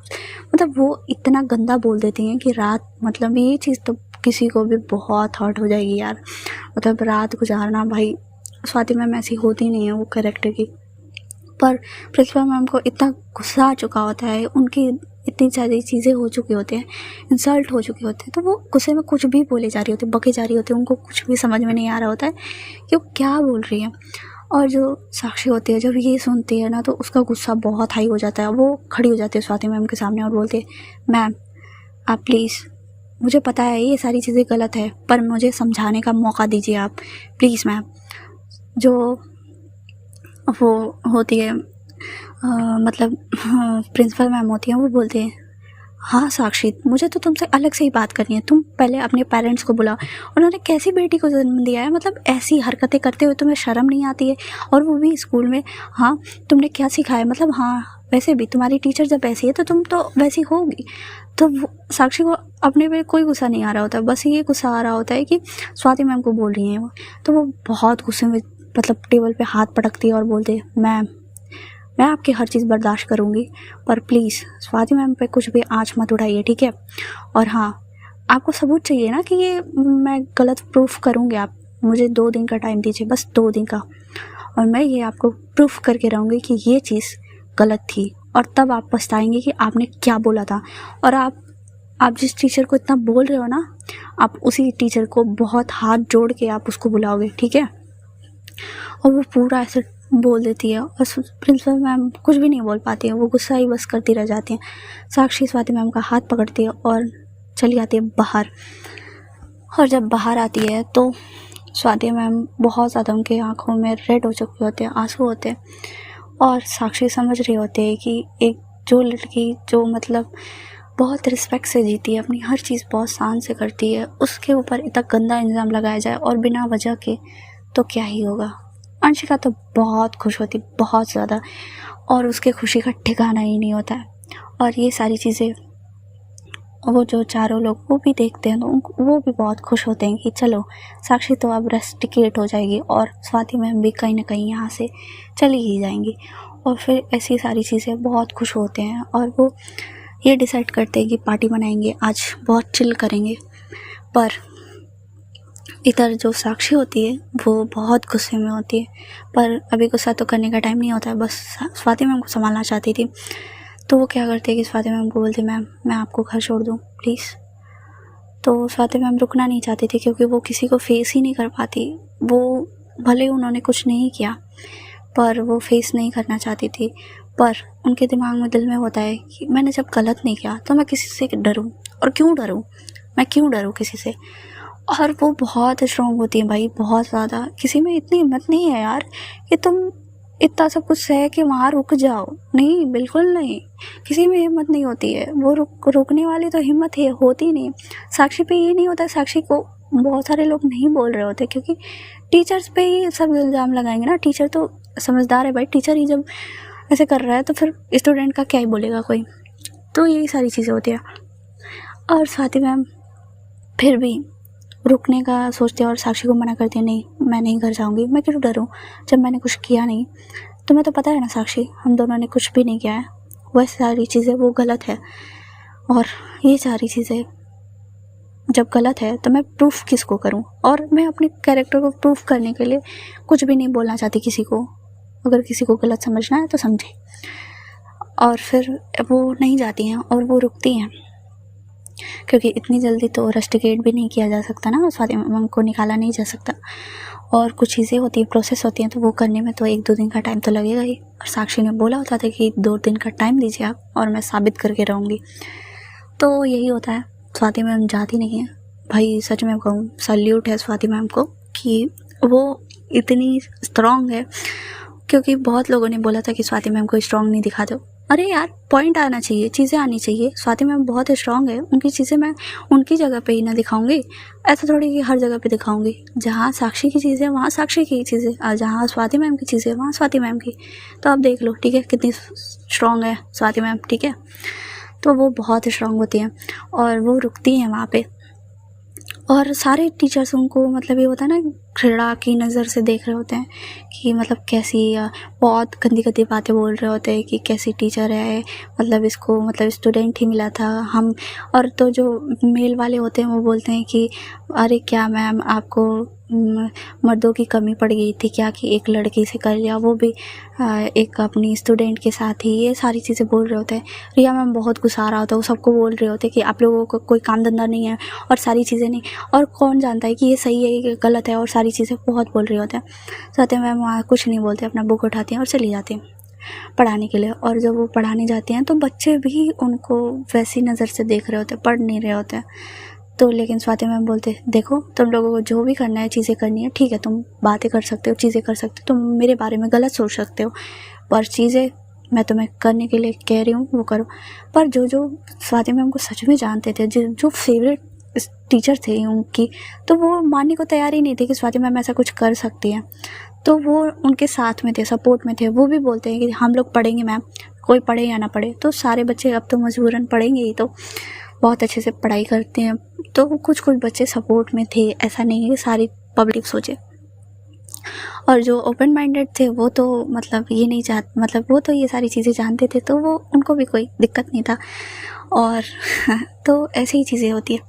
मतलब वो इतना गंदा बोल देती हैं कि रात मतलब ये चीज़ तो किसी को भी बहुत हर्ट हो जाएगी यार, मतलब रात गुजारना। भाई स्वाति मैम ऐसी होती नहीं है वो कैरेक्टर की, पर प्रिंसिपल मैम को इतना गुस्सा आ चुका होता है, उनकी इतनी सारी चीज़ें हो चुकी होती हैं, इंसल्ट हो चुके होते हैं, तो वो गुस्से में कुछ भी बोले जा रही होती है, बके जा रही होती है, उनको कुछ भी समझ में नहीं आ रहा होता है कि वो क्या बोल रही है। और जो साक्षी होती है जब ये सुनती है ना तो उसका गुस्सा बहुत हाई हो जाता है। वो खड़ी हो जाती है स्वाति मैम के सामने और बोलती है, मैम आप प्लीज़, मुझे पता है ये सारी चीज़ें गलत है, पर मुझे समझाने का मौका दीजिए आप प्लीज़ मैम। जो वो होती है मतलब प्रिंसिपल मैम होती हैं, वो बोलते हैं, हाँ साक्षी, मुझे तो तुमसे अलग से ही बात करनी है, तुम पहले अपने पेरेंट्स को बुलाओ, उन्होंने कैसी बेटी को जन्म दिया है, मतलब ऐसी हरकतें करते हुए तुम्हें शर्म नहीं आती है, और वो भी स्कूल में। हाँ तुमने क्या सिखाया, मतलब हाँ वैसे भी तुम्हारी टीचर जब ऐसी है तो तुम तो वैसी होगी। तो साक्षी को अपने पे कोई गुस्सा नहीं आ रहा होता, बस ये गुस्सा आ रहा होता है कि स्वाति मैम को बोल रही हैं वो, तो वो बहुत गुस्से में मतलब टेबल पे हाथ पटकती है और बोलती है, मैम मैं आपकी हर चीज़ बर्दाश्त करूँगी, पर प्लीज़ स्वाति मैम पे कुछ भी आँच मत उठाइए, ठीक है। और हाँ आपको सबूत चाहिए ना कि ये मैं गलत प्रूफ करूँगी, आप मुझे 2 दिन का टाइम दीजिए, बस 2 दिन का, और मैं ये आपको प्रूफ करके रहूँगी कि ये चीज़ गलत थी, और तब आप पछताएंगे कि आपने क्या बोला था। और आप जिस टीचर को इतना बोल रहे हो ना, आप उसी टीचर को बहुत हाथ जोड़ के आप उसको बुलाओगे, ठीक है। और वो पूरा ऐसे बोल देती है और प्रिंसिपल मैम कुछ भी नहीं बोल पाती है, वो गुस्सा ही बस करती रह जाती हैं। साक्षी स्वाति मैम का हाथ पकड़ती है और चली आती है बाहर। और जब बाहर आती है तो स्वाति मैम बहुत ज़्यादा, उनके आँखों में रेड हो चुके होते हैं, आंसू होते हैं, और साक्षी समझ रही होती है कि एक जो लड़की जो मतलब बहुत रिस्पेक्ट से जीती है, अपनी हर चीज़ बहुत शान से करती है, उसके ऊपर इतना गंदा इल्ज़ाम लगाया जाए और बिना वजह के, तो क्या ही होगा। अंशिका तो बहुत खुश होती, बहुत ज़्यादा, और उसके खुशी का ठिकाना ही नहीं होता है। और ये सारी चीज़ें वो जो चारों लोग वो भी देखते हैं तो वो भी बहुत खुश होते हैं कि चलो साक्षी तो अब रस्टिकेट हो जाएगी और स्वाति मैम भी कहीं ना कहीं यहाँ से चली ही जाएंगी। और फिर ऐसी सारी चीज़ें बहुत खुश होते हैं और वो ये डिसाइड करते हैं कि पार्टी मनाएंगे, आज बहुत चिल करेंगे। पर इधर जो साक्षी होती है वो बहुत गुस्से में होती है, पर अभी गुस्सा तो करने का टाइम नहीं होता है, बस स्वाति मैम को संभालना चाहती थी। तो वो क्या करते हैं कि स्वाति मैम को बोलते, मैम मैं आपको घर छोड़ दूँ प्लीज़। तो स्वाति मैम रुकना नहीं चाहती थी क्योंकि वो किसी को फेस ही नहीं कर पाती। वो भले उन्होंने कुछ नहीं किया पर वो फेस नहीं करना चाहती थी, पर उनके दिमाग में दिल में होता है कि मैंने जब गलत नहीं किया तो मैं किसी से डरूं, और क्यों डरूं, मैं क्यों डरूं किसी से। और वो बहुत स्ट्रॉन्ग होती है भाई, बहुत ज़्यादा। किसी में इतनी हिम्मत नहीं है यार कि तुम इतना सब कुछ सह के वहाँ रुक जाओ, नहीं बिल्कुल नहीं, किसी में हिम्मत नहीं होती है। वो रुकने वाली तो हिम्मत है होती नहीं। साक्षी पे ये नहीं होता, साक्षी को बहुत सारे लोग नहीं बोल रहे होते क्योंकि टीचर्स पे ही सब इल्ज़ाम लगाएंगे ना। टीचर तो समझदार है भाई, टीचर ही जब ऐसे कर रहा है तो फिर स्टूडेंट का क्या ही बोलेगा कोई। तो यही सारी चीज़ें होती है। और स्वाति मैम फिर भी रुकने का सोचते हैं और साक्षी को मना करती है, नहीं मैं नहीं घर जाऊंगी, मैं क्यों डरूं जब मैंने कुछ किया नहीं। तुम्हें तो पता है ना साक्षी, हम दोनों ने कुछ भी नहीं किया है, वह सारी चीज़ें वो गलत है, और ये सारी चीज़ें जब गलत है तो मैं प्रूफ किसको करूं। और मैं अपने कैरेक्टर को प्रूफ करने के लिए कुछ भी नहीं बोलना चाहती किसी को। अगर किसी को गलत समझना है तो समझे। और फिर वो नहीं जाती हैं और वो रुकती हैं क्योंकि इतनी जल्दी तो रस्टिकेट भी नहीं किया जा सकता ना, स्वाति मैम को निकाला नहीं जा सकता, और कुछ चीज़ें होती हैं, प्रोसेस होती हैं, तो वो करने में तो 1-2 दिन का टाइम तो लगेगा ही। और साक्षी ने बोला होता था कि 2 दिन का टाइम दीजिए आप और मैं साबित करके रहूँगी। तो यही होता है, स्वाति मैम जाती नहीं है भाई। सच में कहूँ सल्यूट है स्वाति मैम को कि वो इतनी स्ट्रॉन्ग है, क्योंकि बहुत लोगों ने बोला था कि स्वाति मैम को स्ट्रॉन्ग नहीं दिखा दो। अरे यार पॉइंट आना चाहिए, चीज़ें आनी चाहिए। स्वाति मैम बहुत स्ट्रॉन्ग है, उनकी चीज़ें मैं उनकी जगह पे ही ना दिखाऊंगी, ऐसा थोड़ी कि हर जगह पे दिखाऊंगी। जहाँ साक्षी की चीज़ें वहाँ साक्षी की चीज़ें, और जहाँ स्वाति मैम की चीज़ें वहाँ स्वाति मैम की। तो आप देख लो, ठीक है, कितनी स्ट्रॉन्ग है स्वाति मैम, ठीक है। तो वो बहुत स्ट्रॉन्ग होती हैं और वो रुकती हैं वहाँ पे। और सारे टीचर्स उनको मतलब ये होता है ना, घृणा की नज़र से देख रहे होते हैं कि मतलब कैसी, बहुत गंदी गंदी बातें बोल रहे होते हैं कि कैसी टीचर है, मतलब इसको मतलब स्टूडेंट ही मिला था हम। और तो जो मेल वाले होते हैं वो बोलते हैं कि अरे क्या मैम आपको मर्दों की कमी पड़ गई थी क्या कि एक लड़की से कर लिया, वो भी एक अपनी स्टूडेंट के साथ ही। ये सारी चीज़ें बोल रहे होते हैं। रिया मैम बहुत गुस्सा आ रहा होता है, वो सबको बोल रहे होते हैं कि आप लोगों को कोई काम धंधा नहीं है और सारी चीज़ें नहीं, और कौन जानता है कि ये सही है ये गलत है, और सारी चीज़ें बहुत बोल रहे होते हैं। सत्या मैम वहाँ कुछ नहीं बोलते, अपना बुक उठाती हैं और चली जाती हैं पढ़ाने के लिए। और जब वो पढ़ाने जाती हैं तो बच्चे भी उनको वैसी नज़र से देख रहे होते, पढ़ नहीं रहे होते। तो लेकिन स्वाति मैम बोलते, देखो तुम लोगों को जो भी करना है, चीज़ें करनी है, ठीक है, तुम बातें कर सकते हो, चीज़ें कर सकते हो, तुम मेरे बारे में गलत सोच सकते हो, पर चीज़ें मैं तुम्हें करने के लिए कह रही हूँ वो करो। पर जो स्वाति मैम को सच में जानते थे, जो फेवरेट टीचर थे उनकी, तो वो मानने को तैयार ही नहीं थे कि स्वाति मैम ऐसा कुछ कर सकती हैं। तो वो उनके साथ में थे, सपोर्ट में थे। वो भी बोलते हैं कि हम लोग पढ़ेंगे मैम, कोई पढ़े या ना पढ़े, तो सारे बच्चे अब तो मजबूरन पढ़ेंगे ही, तो बहुत अच्छे से पढ़ाई करते हैं। तो कुछ बच्चे सपोर्ट में थे, ऐसा नहीं है कि सारी पब्लिक सोचे। और जो ओपन माइंडेड थे वो तो मतलब ये नहीं चाहते, मतलब वो तो ये सारी चीज़ें जानते थे, तो वो उनको भी कोई दिक्कत नहीं था। और तो ऐसी ही चीज़ें होती है।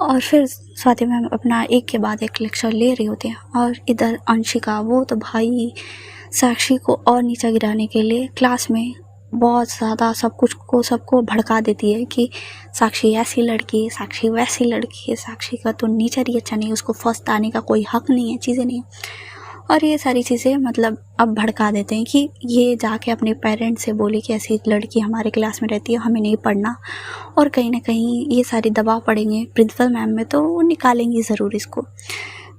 और फिर स्वाति मैम अपना एक के बाद एक लेक्चर ले रही होती हैं, और इधर अंशिका वो तो भाई साक्षी को और नीचा गिराने के लिए क्लास में बहुत ज़्यादा सबको भड़का देती है कि साक्षी ऐसी लड़की है, साक्षी वैसी लड़की है, साक्षी का तो नेचर ही अच्छा नहीं है, उसको फर्स्ट आने का कोई हक नहीं है, चीज़ें नहीं है। और ये सारी चीज़ें मतलब अब भड़का देते हैं कि ये जाके अपने पेरेंट्स से बोले कि ऐसी लड़की हमारे क्लास में रहती है, हमें नहीं पढ़ना। और कहीं ना कहीं ये सारी दबाव पड़ेंगे प्रिंसिपल मैम में, तो वो निकालेंगी ज़रूर इसको।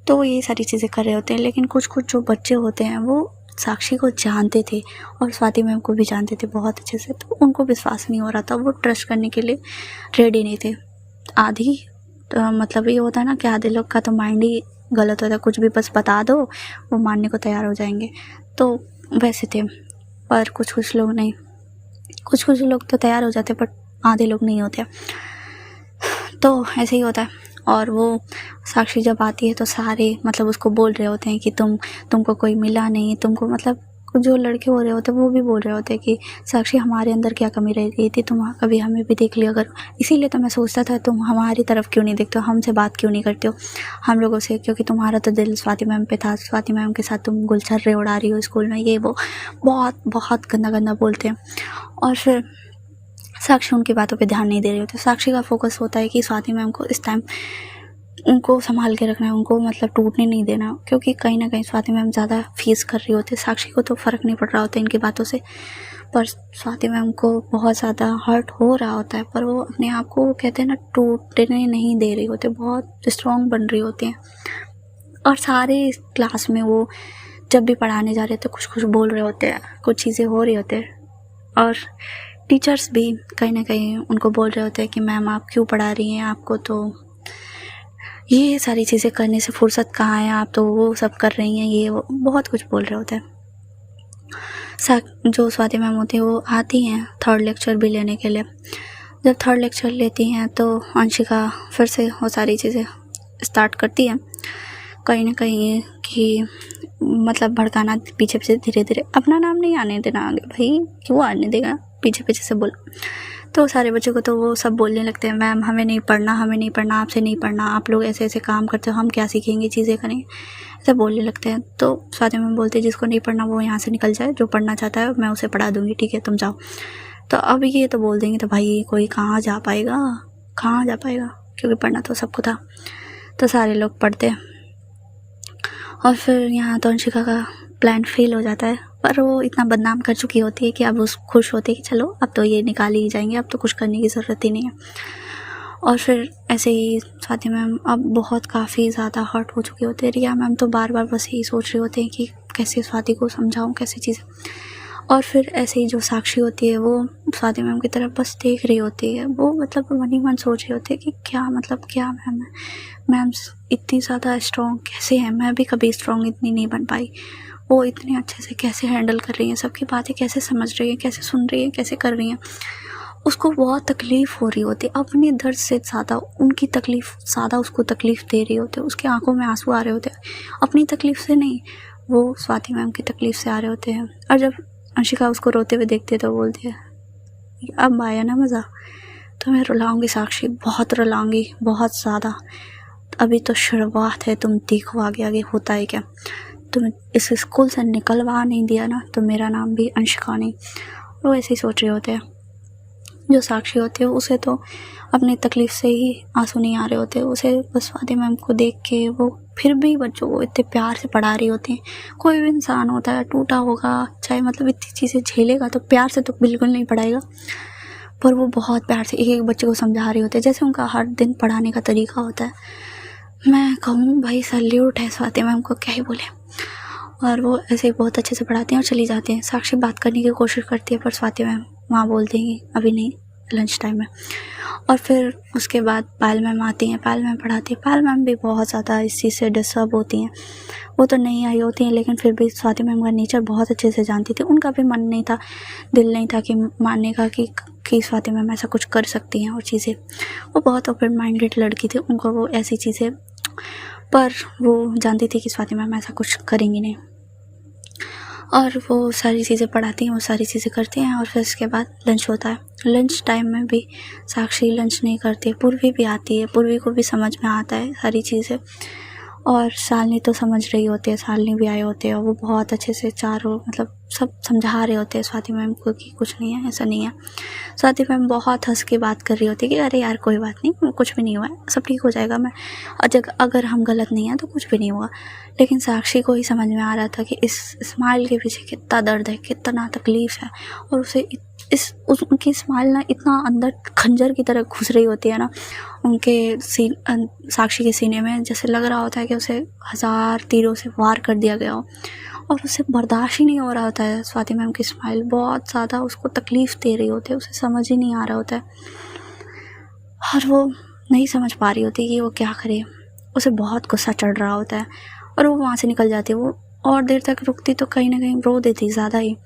तो ये सारी चीज़ें कर रहे होते हैं। लेकिन कुछ जो बच्चे होते हैं वो साक्षी को जानते थे और स्वाति मैम को भी जानते थे बहुत अच्छे से, तो उनको विश्वास नहीं हो रहा था, वो ट्रस्ट करने के लिए रेडी नहीं थे। आधी तो मतलब ये होता है ना कि आधे लोग का तो माइंड ही गलत होता है, कुछ भी बस बता दो वो मानने को तैयार हो जाएंगे। तो वैसे थे, पर कुछ लोग नहीं, कुछ लोग तो तैयार हो जाते, बट आधे लोग नहीं होते। तो ऐसे ही होता है। और वो साक्षी जब आती है तो सारे मतलब उसको बोल रहे होते हैं कि तुमको कोई मिला नहीं, तुमको मतलब जो लड़के हो रहे होते हैं वो भी बोल रहे होते हैं कि साक्षी हमारे अंदर क्या कमी रह गई थी, तुम कभी हमें भी देख लिया करो। इसीलिए तो मैं सोचता था तुम हमारी तरफ क्यों नहीं देखते हो, हमसे बात क्यों नहीं करते हो हम लोगों से, क्योंकि तुम्हारा तो दिल स्वाति मैम पे था, स्वाति मैम के साथ तुम गुलछर्रे उड़ा रही हो स्कूल में, ये वो बहुत गंदा बोलते हैं। और फिर साक्षी उनकी बातों पे ध्यान नहीं दे रही होती। साक्षी का फोकस होता है कि स्वाति मैम को इस टाइम उनको संभाल के रखना है, उनको मतलब टूटने नहीं देना, क्योंकि कहीं ना कहीं स्वाति मैम ज़्यादा फीस कर रही होती है। साक्षी को तो फ़र्क नहीं पड़ रहा होता इनकी बातों से, पर स्वाति मैम को बहुत ज़्यादा हर्ट हो रहा होता है। पर वो अपने आप को कहते हैं ना टूटने नहीं दे रही होती, बहुत स्ट्रॉन्ग बन रही होती हैं। और सारे क्लास में वो जब भी पढ़ाने जा रहे थे कुछ बोल रहे होते हैं, कुछ चीज़ें हो रही होते हैं। और टीचर्स भी कहीं ना कहीं उनको बोल रहे होते हैं कि मैम आप क्यों पढ़ा रही हैं, आपको तो ये सारी चीज़ें करने से फुर्सत कहाँ है, आप तो वो सब कर रही हैं, ये वो बहुत कुछ बोल रहे होते हैं। जो स्वाति मैम होती है वो आती हैं थर्ड लेक्चर भी लेने के लिए। जब थर्ड लेक्चर लेती हैं तो अंशिका फिर से वो सारी चीज़ें स्टार्ट करती है कहीं ना कहीं कि मतलब भड़काना, पीछे धीरे धीरे अपना नाम नहीं आने देना आगे, भाई क्यों आने देगा, पीछे से बोल। तो सारे बच्चों को तो वो सब बोलने लगते हैं मैम हमें नहीं पढ़ना, आपसे नहीं पढ़ना, आप लोग ऐसे काम करते हो, हम क्या सीखेंगे, चीज़ें करेंगे, ऐसे बोलने लगते हैं। तो स्वाति मैम बोलते हैं जिसको नहीं पढ़ना वो यहाँ से निकल जाए, जो पढ़ना चाहता है मैं उसे पढ़ा दूँगी, ठीक है तुम जाओ। तो अब ये तो बोल देंगे तो भाई कोई कहाँ जा पाएगा, क्योंकि पढ़ना तो सबको था। तो सारे लोग पढ़ते हैं। और फिर यहाँ तो अंशिका का प्लान फेल हो जाता है, पर वो इतना बदनाम कर चुकी होती है कि अब उस खुश होती है कि चलो अब तो ये निकाल ही जाएंगे, अब तो कुछ करने की ज़रूरत ही नहीं है। और फिर ऐसे ही स्वाति मैम अब बहुत काफ़ी ज़्यादा हर्ट हो चुकी होती है। रिया मैम तो बार बस यही सोच रहे होते हैं कि कैसे स्वाति को समझाऊँ, कैसे चीज़ें। और फिर ऐसे ही जो साक्षी होती है वो स्वाति मैम की तरफ बस देख रही होती है, वो मतलब मन ही मन सोच रही होती है कि क्या मैम है, मैम इतनी ज़्यादा स्ट्रॉन्ग कैसे है, मैं भी कभी स्ट्रॉन्ग इतनी नहीं बन पाई, वो इतने अच्छे से कैसे हैंडल कर रही हैं, सबकी बातें कैसे समझ रही हैं, कैसे सुन रही हैं, कैसे कर रही हैं। उसको बहुत तकलीफ़ हो रही होती है, अपने दर्द से ज़्यादा उनकी तकलीफ़ ज़्यादा उसको तकलीफ़ दे रही होती है, उसकी आंखों में आंसू आ रहे होते हैं, अपनी तकलीफ़ से नहीं, वो स्वाति मैम की तकलीफ़ से आ रहे होते हैं। और जब अंशिका उसको रोते हुए देखती है तो बोलती है अब आया ना मज़ा, तो मैं रुलाऊंगी साक्षी, बहुत रुलाऊंगी, बहुत ज़्यादा। अभी तो शुरुआत है, तुम देखो आगे आगे होता है क्या। तुम्हें इस स्कूल से निकलवा नहीं दिया ना तो मेरा नाम भी अंशिका नहीं। वो ऐसे ही सोच रहे होते हैं। जो साक्षी होती है उसे तो अपनी तकलीफ़ से ही आंसू नहीं आ रहे होते, उसे बस स्वाति मैम को देख के वो फिर भी बच्चों को इतने प्यार से पढ़ा रही होती हैं। कोई भी इंसान होता है टूटा होगा, चाहे मतलब इतनी चीज़ें झेलेगा तो प्यार से तो बिल्कुल नहीं पढ़ाएगा, पर वो बहुत प्यार से एक एक बच्चे को समझा रही होती है, जैसे उनका हर दिन पढ़ाने का तरीका होता है। मैं कहूँ भाई सैल्यूट है स्वाति मैम को, क्या ही बोले। और वो ऐसे ही बहुत अच्छे से पढ़ाती हैं और चली जाती हैं। साक्षी बात करने की कोशिश करती है पर स्वाति मैम वहाँ बोलती हैं कि अभी नहीं, लंच टाइम में। और फिर उसके बाद पायल मैम आती हैं, पायल मैम पढ़ाती है। पायल मैम भी बहुत ज़्यादा इस चीज़ से डिस्टर्ब होती हैं। वो तो नहीं आई होती हैं लेकिन फिर भी स्वाति मैम का नेचर बहुत अच्छे से जानती थी। उनका भी मन नहीं था, दिल नहीं था कि मानने का कि स्वाति मैम ऐसा कुछ कर सकती हैं और चीज़ें। वो बहुत ओपन माइंडेड लड़की थी, उनको वो ऐसी चीज़ें, पर वो जानती थी कि स्वाति मैम ऐसा कुछ करेंगी नहीं। और वो सारी चीज़ें पढ़ाती हैं, वो सारी चीज़ें करती हैं। और फिर उसके बाद लंच होता है। लंच टाइम में भी साक्षी लंच नहीं करती, पूर्वी भी आती है, पूर्वी को भी समझ में आता है सारी चीज़ें। और शालिनी तो समझ रही होती है, शालिनी भी आए होते हैं और वो बहुत अच्छे से चारों मतलब सब समझा रहे होते हैं स्वाति मैम को कि कुछ नहीं है, ऐसा नहीं है। स्वाति मैम बहुत हंस के बात कर रही होती है कि अरे यार कोई बात नहीं, कुछ भी नहीं हुआ है, सब ठीक हो जाएगा। मैं अगर हम गलत नहीं हैं तो कुछ भी नहीं हुआ। लेकिन साक्षी को ही समझ में आ रहा था कि इस स्माइल के पीछे कितना दर्द है, कितना तकलीफ़ है। और उसे उनकी स्माइल ना इतना अंदर खंजर की तरह घुस रही होती है ना उनके साक्षी के सीने में, जैसे लग रहा होता है कि उसे 1000 तीरों से वार कर दिया गया हो। और उसे बर्दाश्त ही नहीं हो रहा होता है। स्वाति मैम की स्माइल बहुत ज़्यादा उसको तकलीफ़ दे रही होती है, उसे समझ ही नहीं आ रहा होता है और वो नहीं समझ पा रही होती कि वो क्या करे। उसे बहुत गुस्सा चढ़ रहा होता है और वो वहाँ से निकल जाती है। वो और देर तक रुकती तो कहीं ना कहीं रो देती ज़्यादा ही,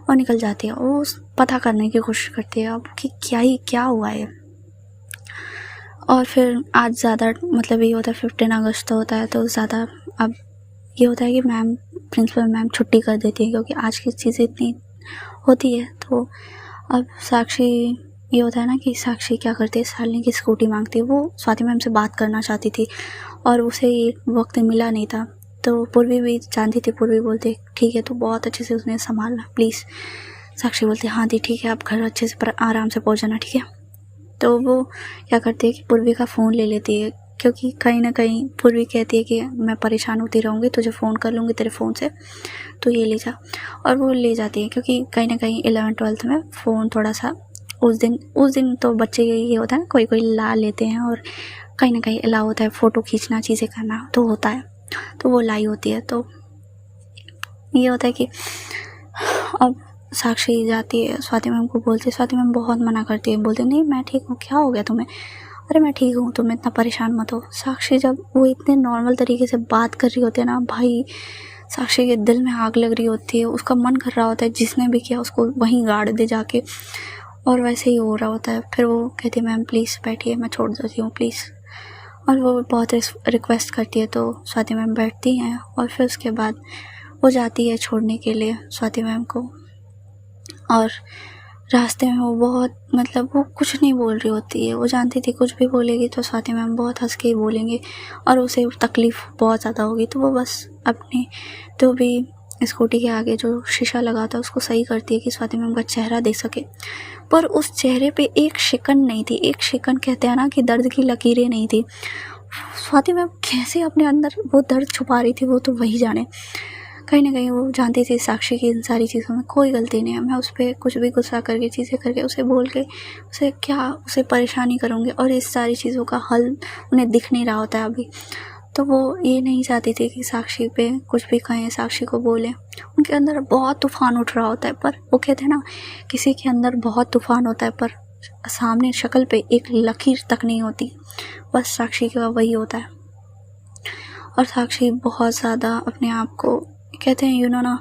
और निकल जाती है। वो पता करने की कोशिश करती है अब कि क्या हुआ है। और फिर आज ज़्यादा मतलब ये होता है 15 अगस्त होता है तो ज़्यादा अब ये होता है कि मैम प्रिंसिपल मैम छुट्टी कर देती है क्योंकि आज की चीज़ें इतनी होती है। तो अब साक्षी ये होता है ना कि साक्षी क्या करती है, शालिनी की स्कूटी मांगती है। वो स्वाति मैम से बात करना चाहती थी और उसे ये वक्त मिला नहीं था। तो पूर्वी भी जानती थी, पूर्वी बोलती ठीक है, तो बहुत अच्छे से उसने संभालना प्लीज़। साक्षी बोलती हाँ दी ठीक है, आप घर अच्छे से आराम से पहुँच जाना, ठीक है। तो वो क्या करती है कि पूर्वी का फ़ोन ले लेती है क्योंकि कहीं ना कहीं पूर्वी कहती है कि मैं परेशान होती रहूँगी, तुझे फ़ोन कर लूँगी तेरे फ़ोन से, तो ये ले जा। और वो ले जाती है क्योंकि कहीं ना कहीं 11th-12th में फ़ोन थोड़ा सा उस दिन तो बच्चे ये होता है ना, कोई ला लेते हैं और कहीं ना कहीं अलाउ होता है फ़ोटो खींचना, चीज़ें करना तो होता है, तो वो लाई होती है। तो ये होता है कि अब साक्षी जाती है, स्वाति मैम को बोलती है। स्वाति मैम बहुत मना करती है, बोलती है नहीं मैं ठीक हूँ, क्या हो गया तुम्हें, अरे मैं ठीक हूँ, तुम इतना परेशान मत हो। साक्षी जब वो इतने नॉर्मल तरीके से बात कर रही होती है ना भाई, साक्षी के दिल में आग लग रही होती है। उसका मन कर रहा होता है जिसने भी किया उसको वहीं गाड़ दे जाके, और वैसे ही हो रहा होता है। फिर वो कहती है मैम प्लीज़ बैठिए, मैं छोड़ देती हूँ प्लीज़। और वो बहुत रिक्वेस्ट करती है तो स्वाति मैम बैठती हैं और फिर उसके बाद वो जाती है छोड़ने के लिए स्वाति मैम को। और रास्ते में वो बहुत मतलब वो कुछ नहीं बोल रही होती है, वो जानती थी कुछ भी बोलेगी तो स्वाति मैम बहुत हंस के ही बोलेंगे और उसे तकलीफ़ बहुत ज़्यादा होगी। तो वो बस अपने तो भी स्कूटी के आगे जो शीशा लगा था उसको सही करती है कि स्वाति मैम का चेहरा देख सके, पर उस चेहरे पे एक शिकन नहीं थी। एक शिकन कहते हैं ना कि दर्द की लकीरें नहीं थी। स्वाति मैम कैसे अपने अंदर वो दर्द छुपा रही थी वो तो वही जाने। कहीं ना कहीं वो जानती थी साक्षी की इन सारी चीज़ों में कोई गलती नहीं है, मैं उस पर कुछ भी गुस्सा करके चीज़ें करके उसे बोल के उसे परेशानी करूँगी और इस सारी चीज़ों का हल उन्हें दिख नहीं रहा होता है अभी। तो वो ये नहीं चाहती थी कि साक्षी पे कुछ भी कहें, साक्षी को बोले। उनके अंदर बहुत तूफ़ान उठ रहा होता है, पर वो कहते हैं ना किसी के अंदर बहुत तूफ़ान होता है पर सामने शक्ल पे एक लकीर तक नहीं होती, बस साक्षी का वही होता है। और साक्षी बहुत ज़्यादा अपने आप को कहते हैं ना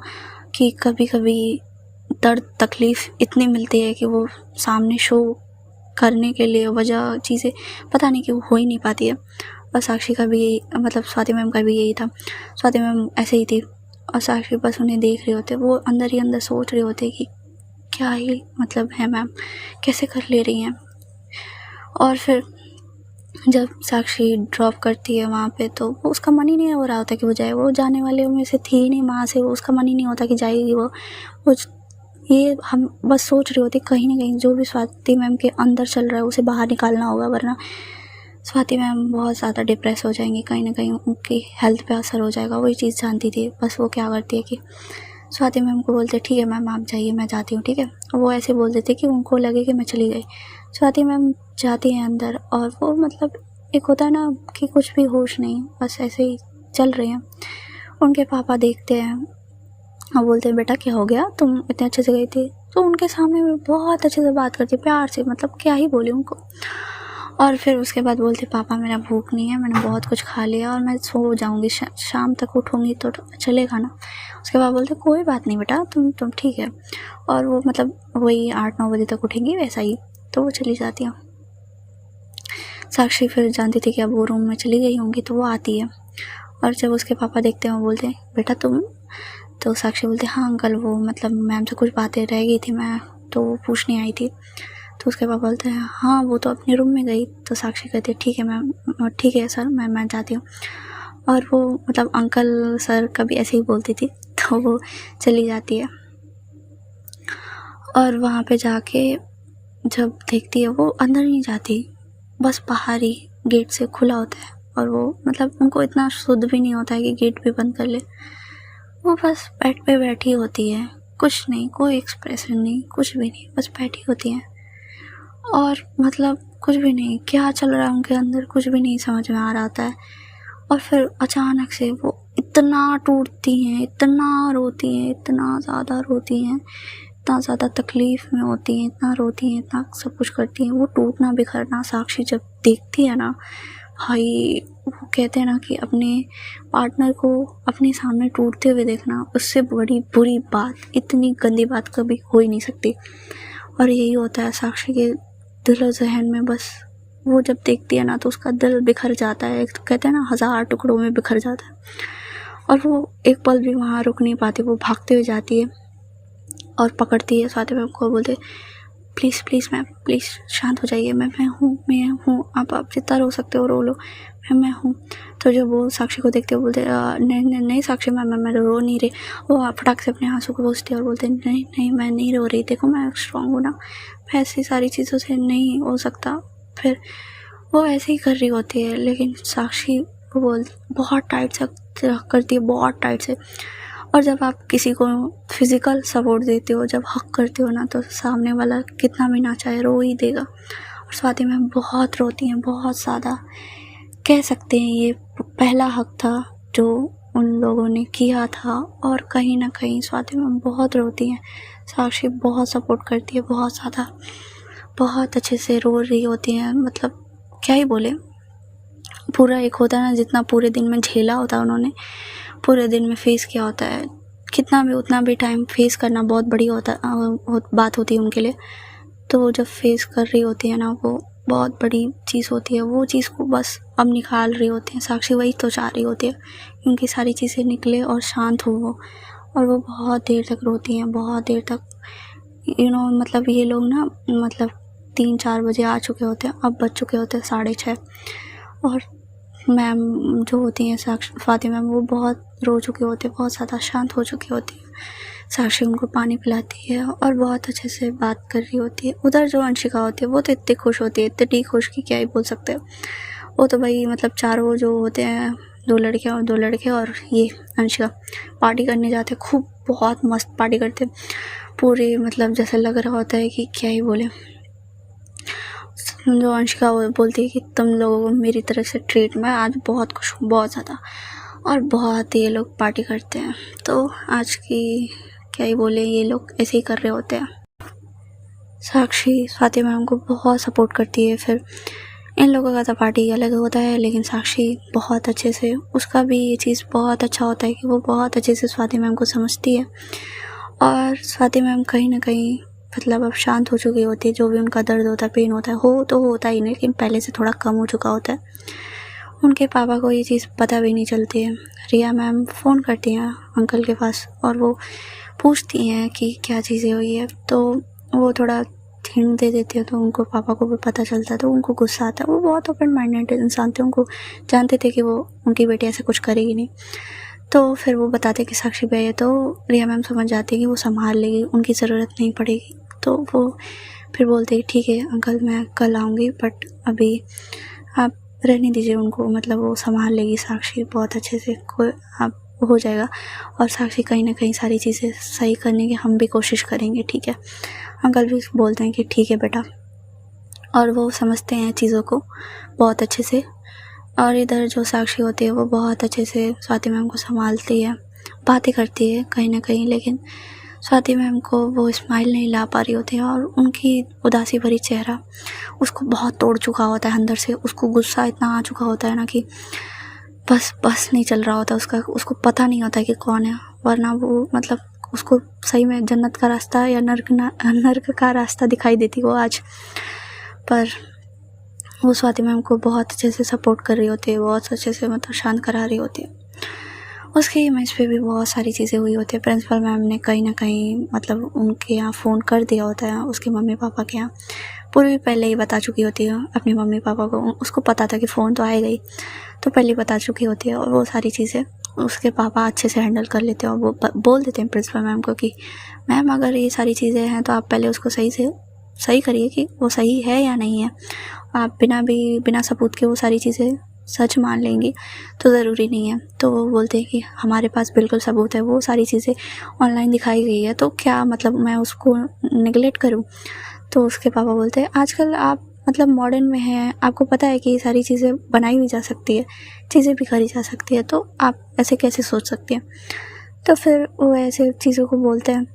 कि कभी कभी दर्द तकलीफ़ इतनी मिलती है कि वो सामने शो करने के लिए वजह चीज़ें पता नहीं कि वो हो ही नहीं पाती है। और साक्षी का भी मतलब स्वाति मैम का भी यही था। स्वाति मैम ऐसे ही थी और साक्षी बस उन्हें देख रहे होते, वो अंदर ही अंदर सोच रहे होते कि क्या ही मतलब है मैम, कैसे कर ले रही हैं। और फिर जब साक्षी ड्रॉप करती है वहाँ पे तो वो उसका मन ही नहीं हो रहा होता कि वो जाए, वो जाने वाले में से थी ही नहीं वहाँ से, वो उसका मन ही नहीं होता कि जाएगी वो ये हम बस सोच रही होती कहीं ना कहीं जो भी स्वाति मैम के अंदर चल रहा है उसे बाहर निकालना होगा, वरना स्वाति मैम बहुत ज़्यादा डिप्रेस हो जाएंगी, कहीं ना कहीं उनकी हेल्थ पे असर हो जाएगा। वही चीज़ जानती थी। बस वो क्या करती है कि स्वाति मैम को बोलते ठीक है मैम आप जाइए, मैं जाती हूँ, ठीक है। वो ऐसे बोल देते कि उनको लगे कि मैं चली गई। स्वाति मैम जाती हैं अंदर और वो मतलब एक होता है ना कि कुछ भी होश नहीं, बस ऐसे ही चल रहे हैं। उनके पापा देखते हैं और बोलते हैं बेटा क्या हो गया, तुम इतने अच्छे से गई थी। तो उनके सामने में बहुत अच्छे से बात करती, प्यार से, मतलब क्या ही बोले उनको। और फिर उसके बाद बोलते पापा मेरा भूख नहीं है, मैंने बहुत कुछ खा लिया और मैं सो जाऊँगी, शाम तक उठूँगी तो चलेगा ना। उसके बाद बोलते कोई बात नहीं बेटा, तुम ठीक है। और वो मतलब वही 8-9 बजे तक उठेंगी वैसा ही, तो वो चली जाती है। साक्षी फिर जानती थी कि अब वो रूम में चली गई होंगी, तो वो आती है और जब उसके पापा देखते हैं वो बोलते हैं बेटा तुम, तो साक्षी बोलती हाँ अंकल वो मतलब मैम से कुछ बातें रह गई थी, मैं तो वो पूछने आई थी। तो उसके पापा बोलते हैं हाँ वो तो अपने रूम में गई। तो साक्षी कहती है ठीक है मैम, ठीक है सर मैं जाती हूँ। और वो मतलब अंकल सर कभी ऐसे ही बोलती थी, तो वो चली जाती है। और वहाँ पे जाके जब देखती है वो अंदर नहीं जाती, बस बाहर ही गेट से खुला होता है। और वो मतलब उनको इतना शुद्ध भी नहीं होता है कि गेट भी बंद कर ले। वो बस बेड पे बैठी होती है, कुछ नहीं, कोई एक्सप्रेशन नहीं, कुछ भी नहीं, बस बैठी होती है। और मतलब कुछ भी नहीं, क्या चल रहा है उनके अंदर कुछ भी नहीं समझ में आ रहा था है। और फिर अचानक से वो इतना टूटती हैं, इतना रोती हैं, इतना ज़्यादा रोती हैं, इतना ज़्यादा तकलीफ़ में होती हैं, इतना रोती हैं, इतना सब कुछ करती हैं। वो टूटना बिखरना साक्षी जब देखती है ना भाई, वो कहते हैं ना कि अपने पार्टनर को अपने सामने टूटते हुए देखना उससे बड़ी बुरी बात, इतनी गंदी बात कभी हो ही नहीं सकती। और यही होता है साक्षी के दिल और जहन में। बस वो जब देखती है ना तो उसका दिल बिखर जाता है, तो कहते हैं ना 1000 टुकड़ों में बिखर जाता है। और वो एक पल भी वहाँ रुक नहीं पाती, वो भागते हुए जाती है और पकड़ती है स्वाति मैम को, बोलते प्लीज़ प्लीज़ मैम प्लीज़ शांत हो जाइए, मैं हूँ, आप जितना रो सकते हो रो लो, मैं हूँ। तो जब वो साक्षी को देखते हो बोलते नहीं साक्षी मैम मैं रो नहीं रही। वो फटाक से अपने आंसू को पोंछती है और बोलते नहीं मैं नहीं रो रही, देखो मैं स्ट्रॉन्ग हूँ ना, मैं ऐसी सारी चीज़ों से नहीं हो सकता। फिर वो ऐसे ही कर रही होती है, लेकिन साक्षी वो बहुत टाइट से करती है, बहुत टाइट से। और जब आप किसी को फिज़िकल सपोर्ट देते हो, जब हक करते हो ना, तो सामने वाला कितना भी ना चाहे रो ही देगा। और स्वाति मैम बहुत रोती हैं, बहुत ज़्यादा, कह सकते हैं ये पहला हक था जो उन लोगों ने किया था। और कहीं ना कहीं स्वाति मैम बहुत रोती हैं, साक्षी बहुत सपोर्ट करती है, बहुत ज़्यादा, बहुत अच्छे से रो रही होती हैं। मतलब क्या ही बोले, पूरा एक होता है ना जितना पूरे दिन में झेला होता है उन्होंने, पूरे दिन में फेस किया होता है, कितना भी उतना भी टाइम फेस करना बहुत बड़ी बात होती है उनके लिए। तो जब फेस कर रही होती है ना, वो बहुत बड़ी चीज़ होती है, वो चीज़ को बस अब निकाल रही होती है। साक्षी वही तो चाह रही होती है, उनकी सारी चीज़ें निकले और शांत हो वो। और वो बहुत देर तक रोती हैं, बहुत देर तक, मतलब ये लोग ना मतलब 3-4 बजे आ चुके होते हैं, अब बज चुके होते हैं 6:30। और मैम जो होती हैं स्वाति मैम, वो बहुत रो चुके होते हैं, बहुत ज़्यादा शांत हो चुकी होती है। साक्षी उनको पानी पिलाती है और बहुत अच्छे से बात कर रही होती है। उधर जो अंशिका होती है वो तो इतनी खुश होती है, इतनी खुश की क्या ही बोल सकते हो। वो तो भाई मतलब चारों जो होते हैं, 2 लड़कियाँ और 2 लड़के और ये अंशिका, पार्टी करने जाते, खूब बहुत मस्त पार्टी करते पूरे, मतलब जैसे लग रहा होता है कि क्या ही बोले। जो अंशिका बोलती है कि तुम लोगों को मेरी तरफ से ट्रीट, मैं आज बहुत खुश हूँ, बहुत ज़्यादा, और बहुत ये लोग पार्टी करते हैं। तो आज की क्या ही बोले, ये लोग ऐसे ही कर रहे होते हैं। साक्षी स्वाति मैम को बहुत सपोर्ट करती है। फिर इन लोगों का तो पार्टी अलग होता है, लेकिन साक्षी बहुत अच्छे से, उसका भी ये चीज़ बहुत अच्छा होता है कि वो बहुत अच्छे से स्वाति मैम को समझती है। और स्वाति मैम कहीं ना कहीं मतलब अब शांत हो चुकी होती है, जो भी उनका दर्द होता है, पेन होता है, हो तो होता ही नहीं, लेकिन पहले से थोड़ा कम हो चुका होता है। उनके पापा को ये चीज़ पता भी नहीं चलती है। रिया मैम फ़ोन करती हैं अंकल के पास और वो पूछती हैं कि क्या चीज़ें हुई है। तो वो थोड़ा हिंट दे देती है तो उनको पापा को भी पता चलता है, तो उनको गुस्सा आता है। वो बहुत ओपन माइंडेड इंसान थे, उनको जानते थे कि वो उनकी बेटी ऐसे कुछ करेगी नहीं। तो फिर वो बताते कि साक्षी भी है, तो रिया मैम समझ जाती है कि वो संभाल लेगी, उनकी ज़रूरत नहीं पड़ेगी। तो वो फिर बोलते हैं ठीक है अंकल मैं कल आऊँगी, बट अभी आप रहने दीजिए उनको, मतलब वो संभाल लेगी साक्षी बहुत अच्छे से, कोई आप हो जाएगा। और साक्षी कहीं ना कहीं सारी चीज़ें सही करने की हम भी कोशिश करेंगे, ठीक है। अंकल भी बोलते हैं कि ठीक है बेटा, और वो समझते हैं चीज़ों को बहुत अच्छे से। और इधर जो साक्षी होती है वो बहुत अच्छे से स्वाति मैम को संभालती है, बातें करती है कहीं ना कहीं, लेकिन स्वाति मैम को वो स्माइल नहीं ला पा रही होती है, और उनकी उदासी भरी चेहरा उसको बहुत तोड़ चुका होता है अंदर से। उसको गुस्सा इतना आ चुका होता है ना कि बस नहीं चल रहा होता उसका, उसको पता नहीं होता कि कौन है। वरना वो मतलब उसको सही में जन्नत का रास्ता या नर्क का रास्ता दिखाई देती वो आज। पर वो स्वाति मैम को बहुत अच्छे से सपोर्ट कर रही होती है, बहुत अच्छे से मतलब शांत करा रही होती है। उसके इमेज पे भी बहुत सारी चीज़ें हुई होती है। प्रिंसिपल मैम ने कहीं ना कहीं मतलब उनके यहाँ फ़ोन कर दिया होता है, उसके मम्मी पापा के यहाँ। पूर्वी पहले ही बता चुकी होती है अपने मम्मी पापा को, उसको पता था कि फ़ोन तो आएगा ही, तो पहले ही बता चुकी होती है। और वो सारी चीज़ें उसके पापा अच्छे से हैंडल कर लेते हैं, और वो बोल देते हैं प्रिंसिपल मैम को कि मैम अगर ये सारी चीज़ें हैं तो आप पहले उसको सही करिए कि वो सही है या नहीं है। आप बिना सबूत के वो सारी चीज़ें सच मान लेंगी तो ज़रूरी नहीं है। तो वो बोलते हैं कि हमारे पास बिल्कुल सबूत है, वो सारी चीज़ें ऑनलाइन दिखाई गई है, तो क्या मतलब मैं उसको निगलेक्ट करूं। तो उसके पापा बोलते हैं आजकल आप मतलब मॉडर्न में हैं, आपको पता है कि ये सारी चीज़ें बनाई भी जा सकती है, चीज़ें भी करी जा सकती है, तो आप ऐसे कैसे सोच सकती हैं। तो फिर वो ऐसे चीज़ों को बोलते हैं।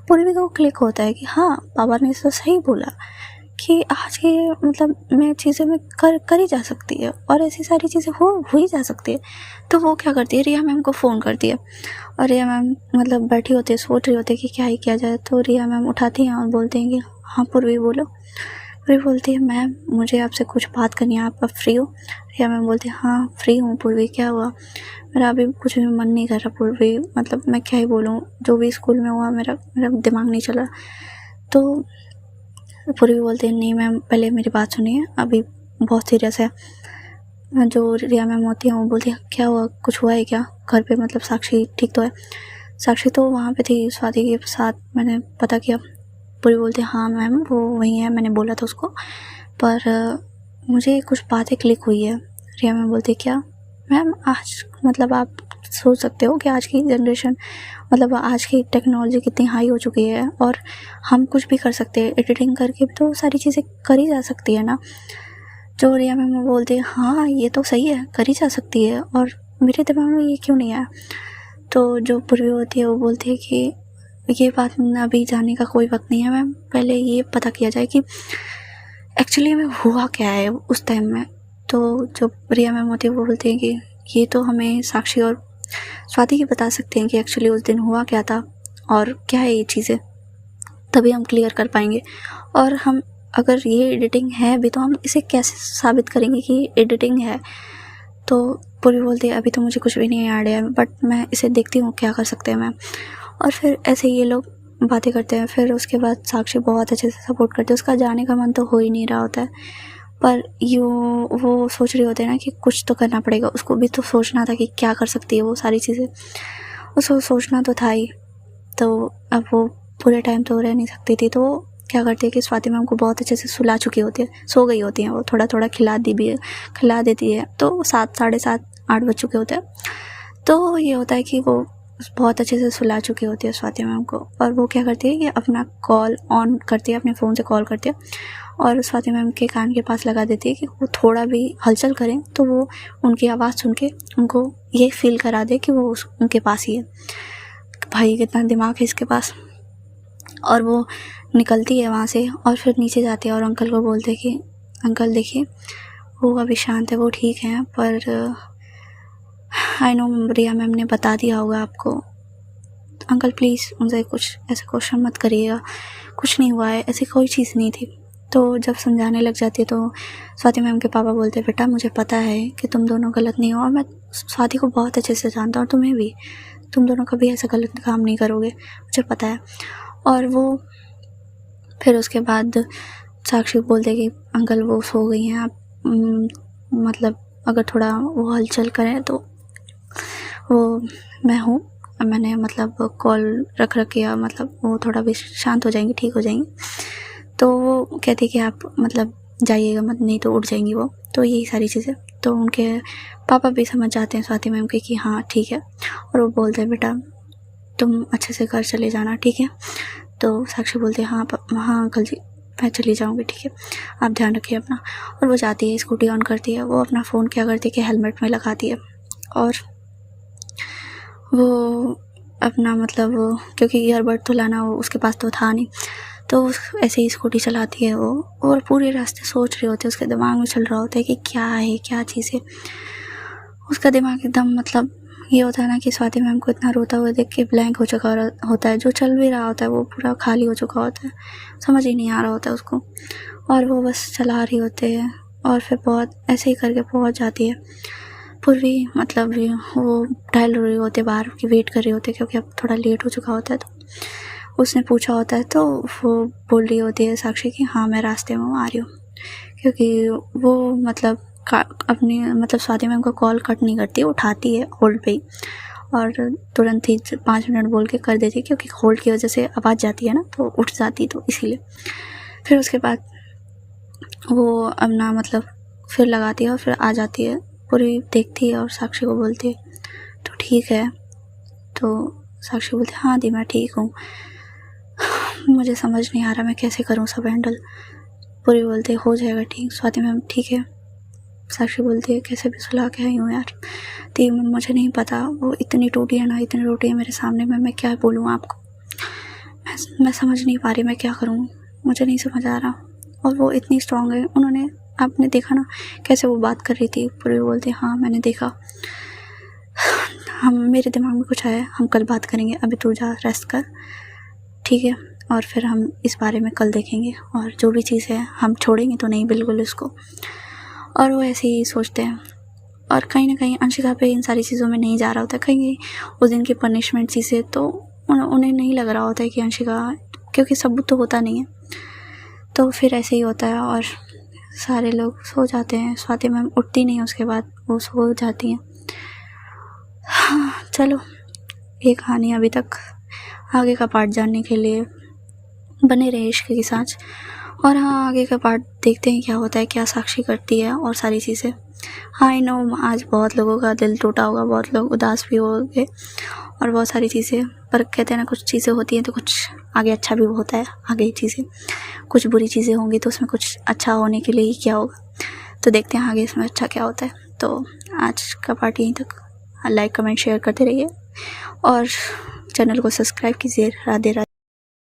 पूर्वी को क्लिक होता है कि हाँ पापा ने तो सही बोला कि आज के मतलब में चीज़ें में करी जा सकती है, और ऐसी सारी चीज़ें हो ही जा सकती है। तो वो क्या करती है, रिया मैम को फ़ोन करती है, और रिया मैम मतलब बैठी होती है, सोच रही होती है कि क्या ही किया जाए। तो रिया मैम उठाती हैं और बोलती हैं कि हाँ पूर्वी बोलो। पूर्वी बोलती है मैम मुझे आपसे कुछ बात करनी है, आप अब फ्री हो। रिया मैम बोलती है हाँ फ्री हूँ पूर्वी, क्या हुआ। मेरा अभी कुछ भी मन नहीं कर रहा पूर्वी, मतलब मैं क्या ही बोलूँ, जो भी स्कूल में हुआ मेरा दिमाग नहीं चला। तो पूर्वी बोलते हैं नहीं मैम पहले मेरी बात सुनिए, अभी बहुत सीरियस है। जो रिया मैम होती हैं वो बोलती है क्या हुआ, कुछ हुआ है क्या घर पे, मतलब साक्षी ठीक तो है। साक्षी तो वहाँ पे थी स्वाति के साथ, मैंने पता किया। पूरी बोलते हैं हाँ मैम वो वही है, मैंने बोला था उसको, पर मुझे कुछ बातें क्लिक हुई है। रिया मैम बोलती है क्या मैम, आज मतलब आप सोच सकते हो कि आज की जनरेशन मतलब आज की टेक्नोलॉजी कितनी हाई हो चुकी है, और हम कुछ भी कर सकते हैं, एडिटिंग करके भी तो सारी चीज़ें करी जा सकती है ना। जो रिया मैम बोलती है हाँ ये तो सही है, करी जा सकती है, और मेरे दिमाग में ये क्यों नहीं आया। तो जो पूर्वी होती है वो बोलती है कि ये बात अभी जानने का कोई वक्त नहीं है मैम, पहले ये पता किया जाए कि एक्चुअली में हुआ क्या है उस टाइम में। तो जो रिया मैम होती है वो बोलती है कि ये तो हमें साक्षी और स्वाति ही बता सकते हैं कि एक्चुअली उस दिन हुआ क्या था और क्या है ये चीज़ें, तभी हम क्लियर कर पाएंगे। और हम अगर ये एडिटिंग है भी तो हम इसे कैसे साबित करेंगे कि एडिटिंग है। तो पूरी बोलती है अभी तो मुझे कुछ भी नहीं याद है, बट मैं इसे देखती हूँ क्या कर सकते हैं मैम। और फिर ऐसे ये लोग बातें करते हैं। फिर उसके बाद साक्षी बहुत अच्छे से सपोर्ट करती है, उसका जाने का मन तो हो ही नहीं रहा होता है, पर वो सोच रही होती है ना कि कुछ तो करना पड़ेगा। उसको भी तो सोचना था कि क्या कर सकती है वो सारी चीज़ें, उसको सोचना तो था ही। तो अब वो पूरे टाइम तो रह नहीं सकती थी, तो वो क्या करती है कि स्वाति मैम को बहुत अच्छे से सुला चुकी होती है, सो गई होती हैं वो, थोड़ा थोड़ा खिला देती है। तो 7, साढ़े 7, 8 बज चुके होते हैं। तो ये होता है कि वो बहुत अच्छे से सुला चुकी होती है स्वाति मैम को, और वो क्या करती है कि अपना कॉल ऑन करती है, अपने फ़ोन से कॉल करती है और स्वाति मैम के कान के पास लगा देती है कि वो थोड़ा भी हलचल करें तो वो उनकी आवाज़ सुन के उनको ये फील करा दे कि वो उनके पास ही है। भाई कितना दिमाग है इसके पास। और वो निकलती है वहाँ से और फिर नीचे जाती है और अंकल को बोलते हैं कि अंकल देखिए वो अभी शांत है, वो ठीक है, पर आई नो रिया मैम ने बता दिया होगा आपको, तो अंकल प्लीज़ उनसे कुछ ऐसे क्वेश्चन मत करिएगा, कुछ नहीं हुआ है, ऐसी कोई चीज़ नहीं थी। तो जब समझाने लग जाती है तो स्वाति मैम के पापा बोलते हैं बेटा मुझे पता है कि तुम दोनों गलत नहीं हो, और मैं स्वाति को बहुत अच्छे से जानता हूँ और तुम्हें भी, तुम दोनों कभी ऐसा गलत काम नहीं करोगे, मुझे पता है। और वो फिर उसके बाद साक्षी बोलते कि अंकल वो सो गई हैं, आप मतलब अगर थोड़ा वो हलचल करें तो वो मैं हूँ, मैंने मतलब कॉल रख किया, मतलब वो थोड़ा भी शांत हो जाएंगी, ठीक हो जाएंगी। तो वो कहती कि आप मतलब जाइएगा मत, नहीं तो उठ जाएंगी वो। तो यही सारी चीज़ें, तो उनके पापा भी समझ जाते हैं स्वाति मैम के कि हाँ ठीक है, और वो बोलते हैं बेटा तुम अच्छे से घर चले जाना, ठीक है। तो साक्षी बोलती है हाँ हाँ अंकल जी मैं चली जाऊँगी, ठीक है, आप ध्यान रखिए अपना। और वो जाती है, स्कूटी ऑन करती है, वो अपना फ़ोन क्या करती है कि हेलमेट में लगाती है, और वो अपना मतलब क्योंकि ईयरबड तो लाना वो उसके पास तो था नहीं, तो ऐसे ही स्कूटी चलाती है वो, और पूरे रास्ते सोच रहे होते हैं, उसके दिमाग में चल रहा होता है कि क्या है, क्या चीज़ है। उसका दिमाग एकदम मतलब ये होता है ना कि स्वाति मैम को इतना रोता हुआ देख के ब्लैंक हो चुका होता है, जो चल भी रहा होता है वो पूरा खाली हो चुका होता है, समझ ही नहीं आ रहा होता है उसको, और वो बस चला रही होते हैं। और फिर बहुत ऐसे ही करके पहुंच जाती है। पूर्वी मतलब वो टहल रही होती है बाहर की, वेट कर रही होती है क्योंकि अब थोड़ा लेट हो चुका होता है। तो उसने पूछा होता है, तो वो बोल रही होती है साक्षी कि हाँ मैं रास्ते में आ रही हूँ, क्योंकि वो मतलब अपनी मतलब स्वाति मैम का कॉल कट नहीं करती, उठाती है होल्ड पे ही, और तुरंत ही 5 मिनट बोल के कर देती है, क्योंकि होल्ड की वजह से आवाज़ जाती है ना तो उठ जाती, तो इसीलिए। फिर उसके बाद वो अपना मतलब फिर लगाती है और फिर आ जाती है, पूरी देखती है और साक्षी को बोलती है तो ठीक है। तो साक्षी बोलती है हाँ दी मैं ठीक हूँ, मुझे समझ नहीं आ रहा मैं कैसे करूँ सब हैंडल। पूरी बोलती है हो जाएगा ठीक। स्वाति मैम ठीक है। साक्षी बोलती है कैसे भी सुला के आई हूँ यार, दी मुझे नहीं पता, वो इतनी टूटी है ना, इतनी टूटी है मेरे सामने में, मैं क्या बोलूँ आपको, मैं समझ नहीं पा रही मैं क्या करूँ, मुझे नहीं समझ आ रहा। और वो इतनी स्ट्रांग है, उन्होंने आपने देखा ना कैसे वो बात कर रही थी। पूरी बोलती है हाँ मैंने देखा, हम मेरे दिमाग में कुछ आया, हम कल बात करेंगे, अभी तू जा रेस्ट कर, ठीक है, और फिर हम इस बारे में कल देखेंगे, और जो भी चीज़ है हम छोड़ेंगे तो नहीं बिल्कुल इसको। और वो ऐसे ही सोचते हैं, और कहीं ना कहीं अंशिका पे इन सारी चीज़ों में नहीं जा रहा होता, कहीं उस दिन की पनिशमेंट चीज़ें तो उन्हें नहीं लग रहा होता है कि अंशिका, क्योंकि सबूत तो होता नहीं है। तो फिर ऐसे ही होता है और सारे लोग सो जाते हैं। स्वाति मैम उठती नहीं, उसके बाद वो सो जाती हैं। हाँ चलो, ये कहानी अभी तक, आगे का पार्ट जानने के लिए बने रहे इश्क की सांच। और हाँ आगे का पार्ट देखते हैं क्या होता है, क्या साक्षी करती है और सारी चीज़ें। हाँ आई नो आज बहुत लोगों का दिल टूटा होगा, बहुत लोग उदास भी होंगे और बहुत सारी चीज़ें, पर कहते हैं ना कुछ चीज़ें होती हैं तो कुछ आगे अच्छा भी होता है। आगे चीज़ें कुछ बुरी चीज़ें होंगी तो उसमें कुछ अच्छा होने के लिए ही क्या होगा, तो देखते हैं आगे इसमें अच्छा क्या होता है। तो आज का पार्ट यहीं तक। लाइक कमेंट शेयर करते रहिए और चैनल को सब्सक्राइब कीजिए। राधे राधे।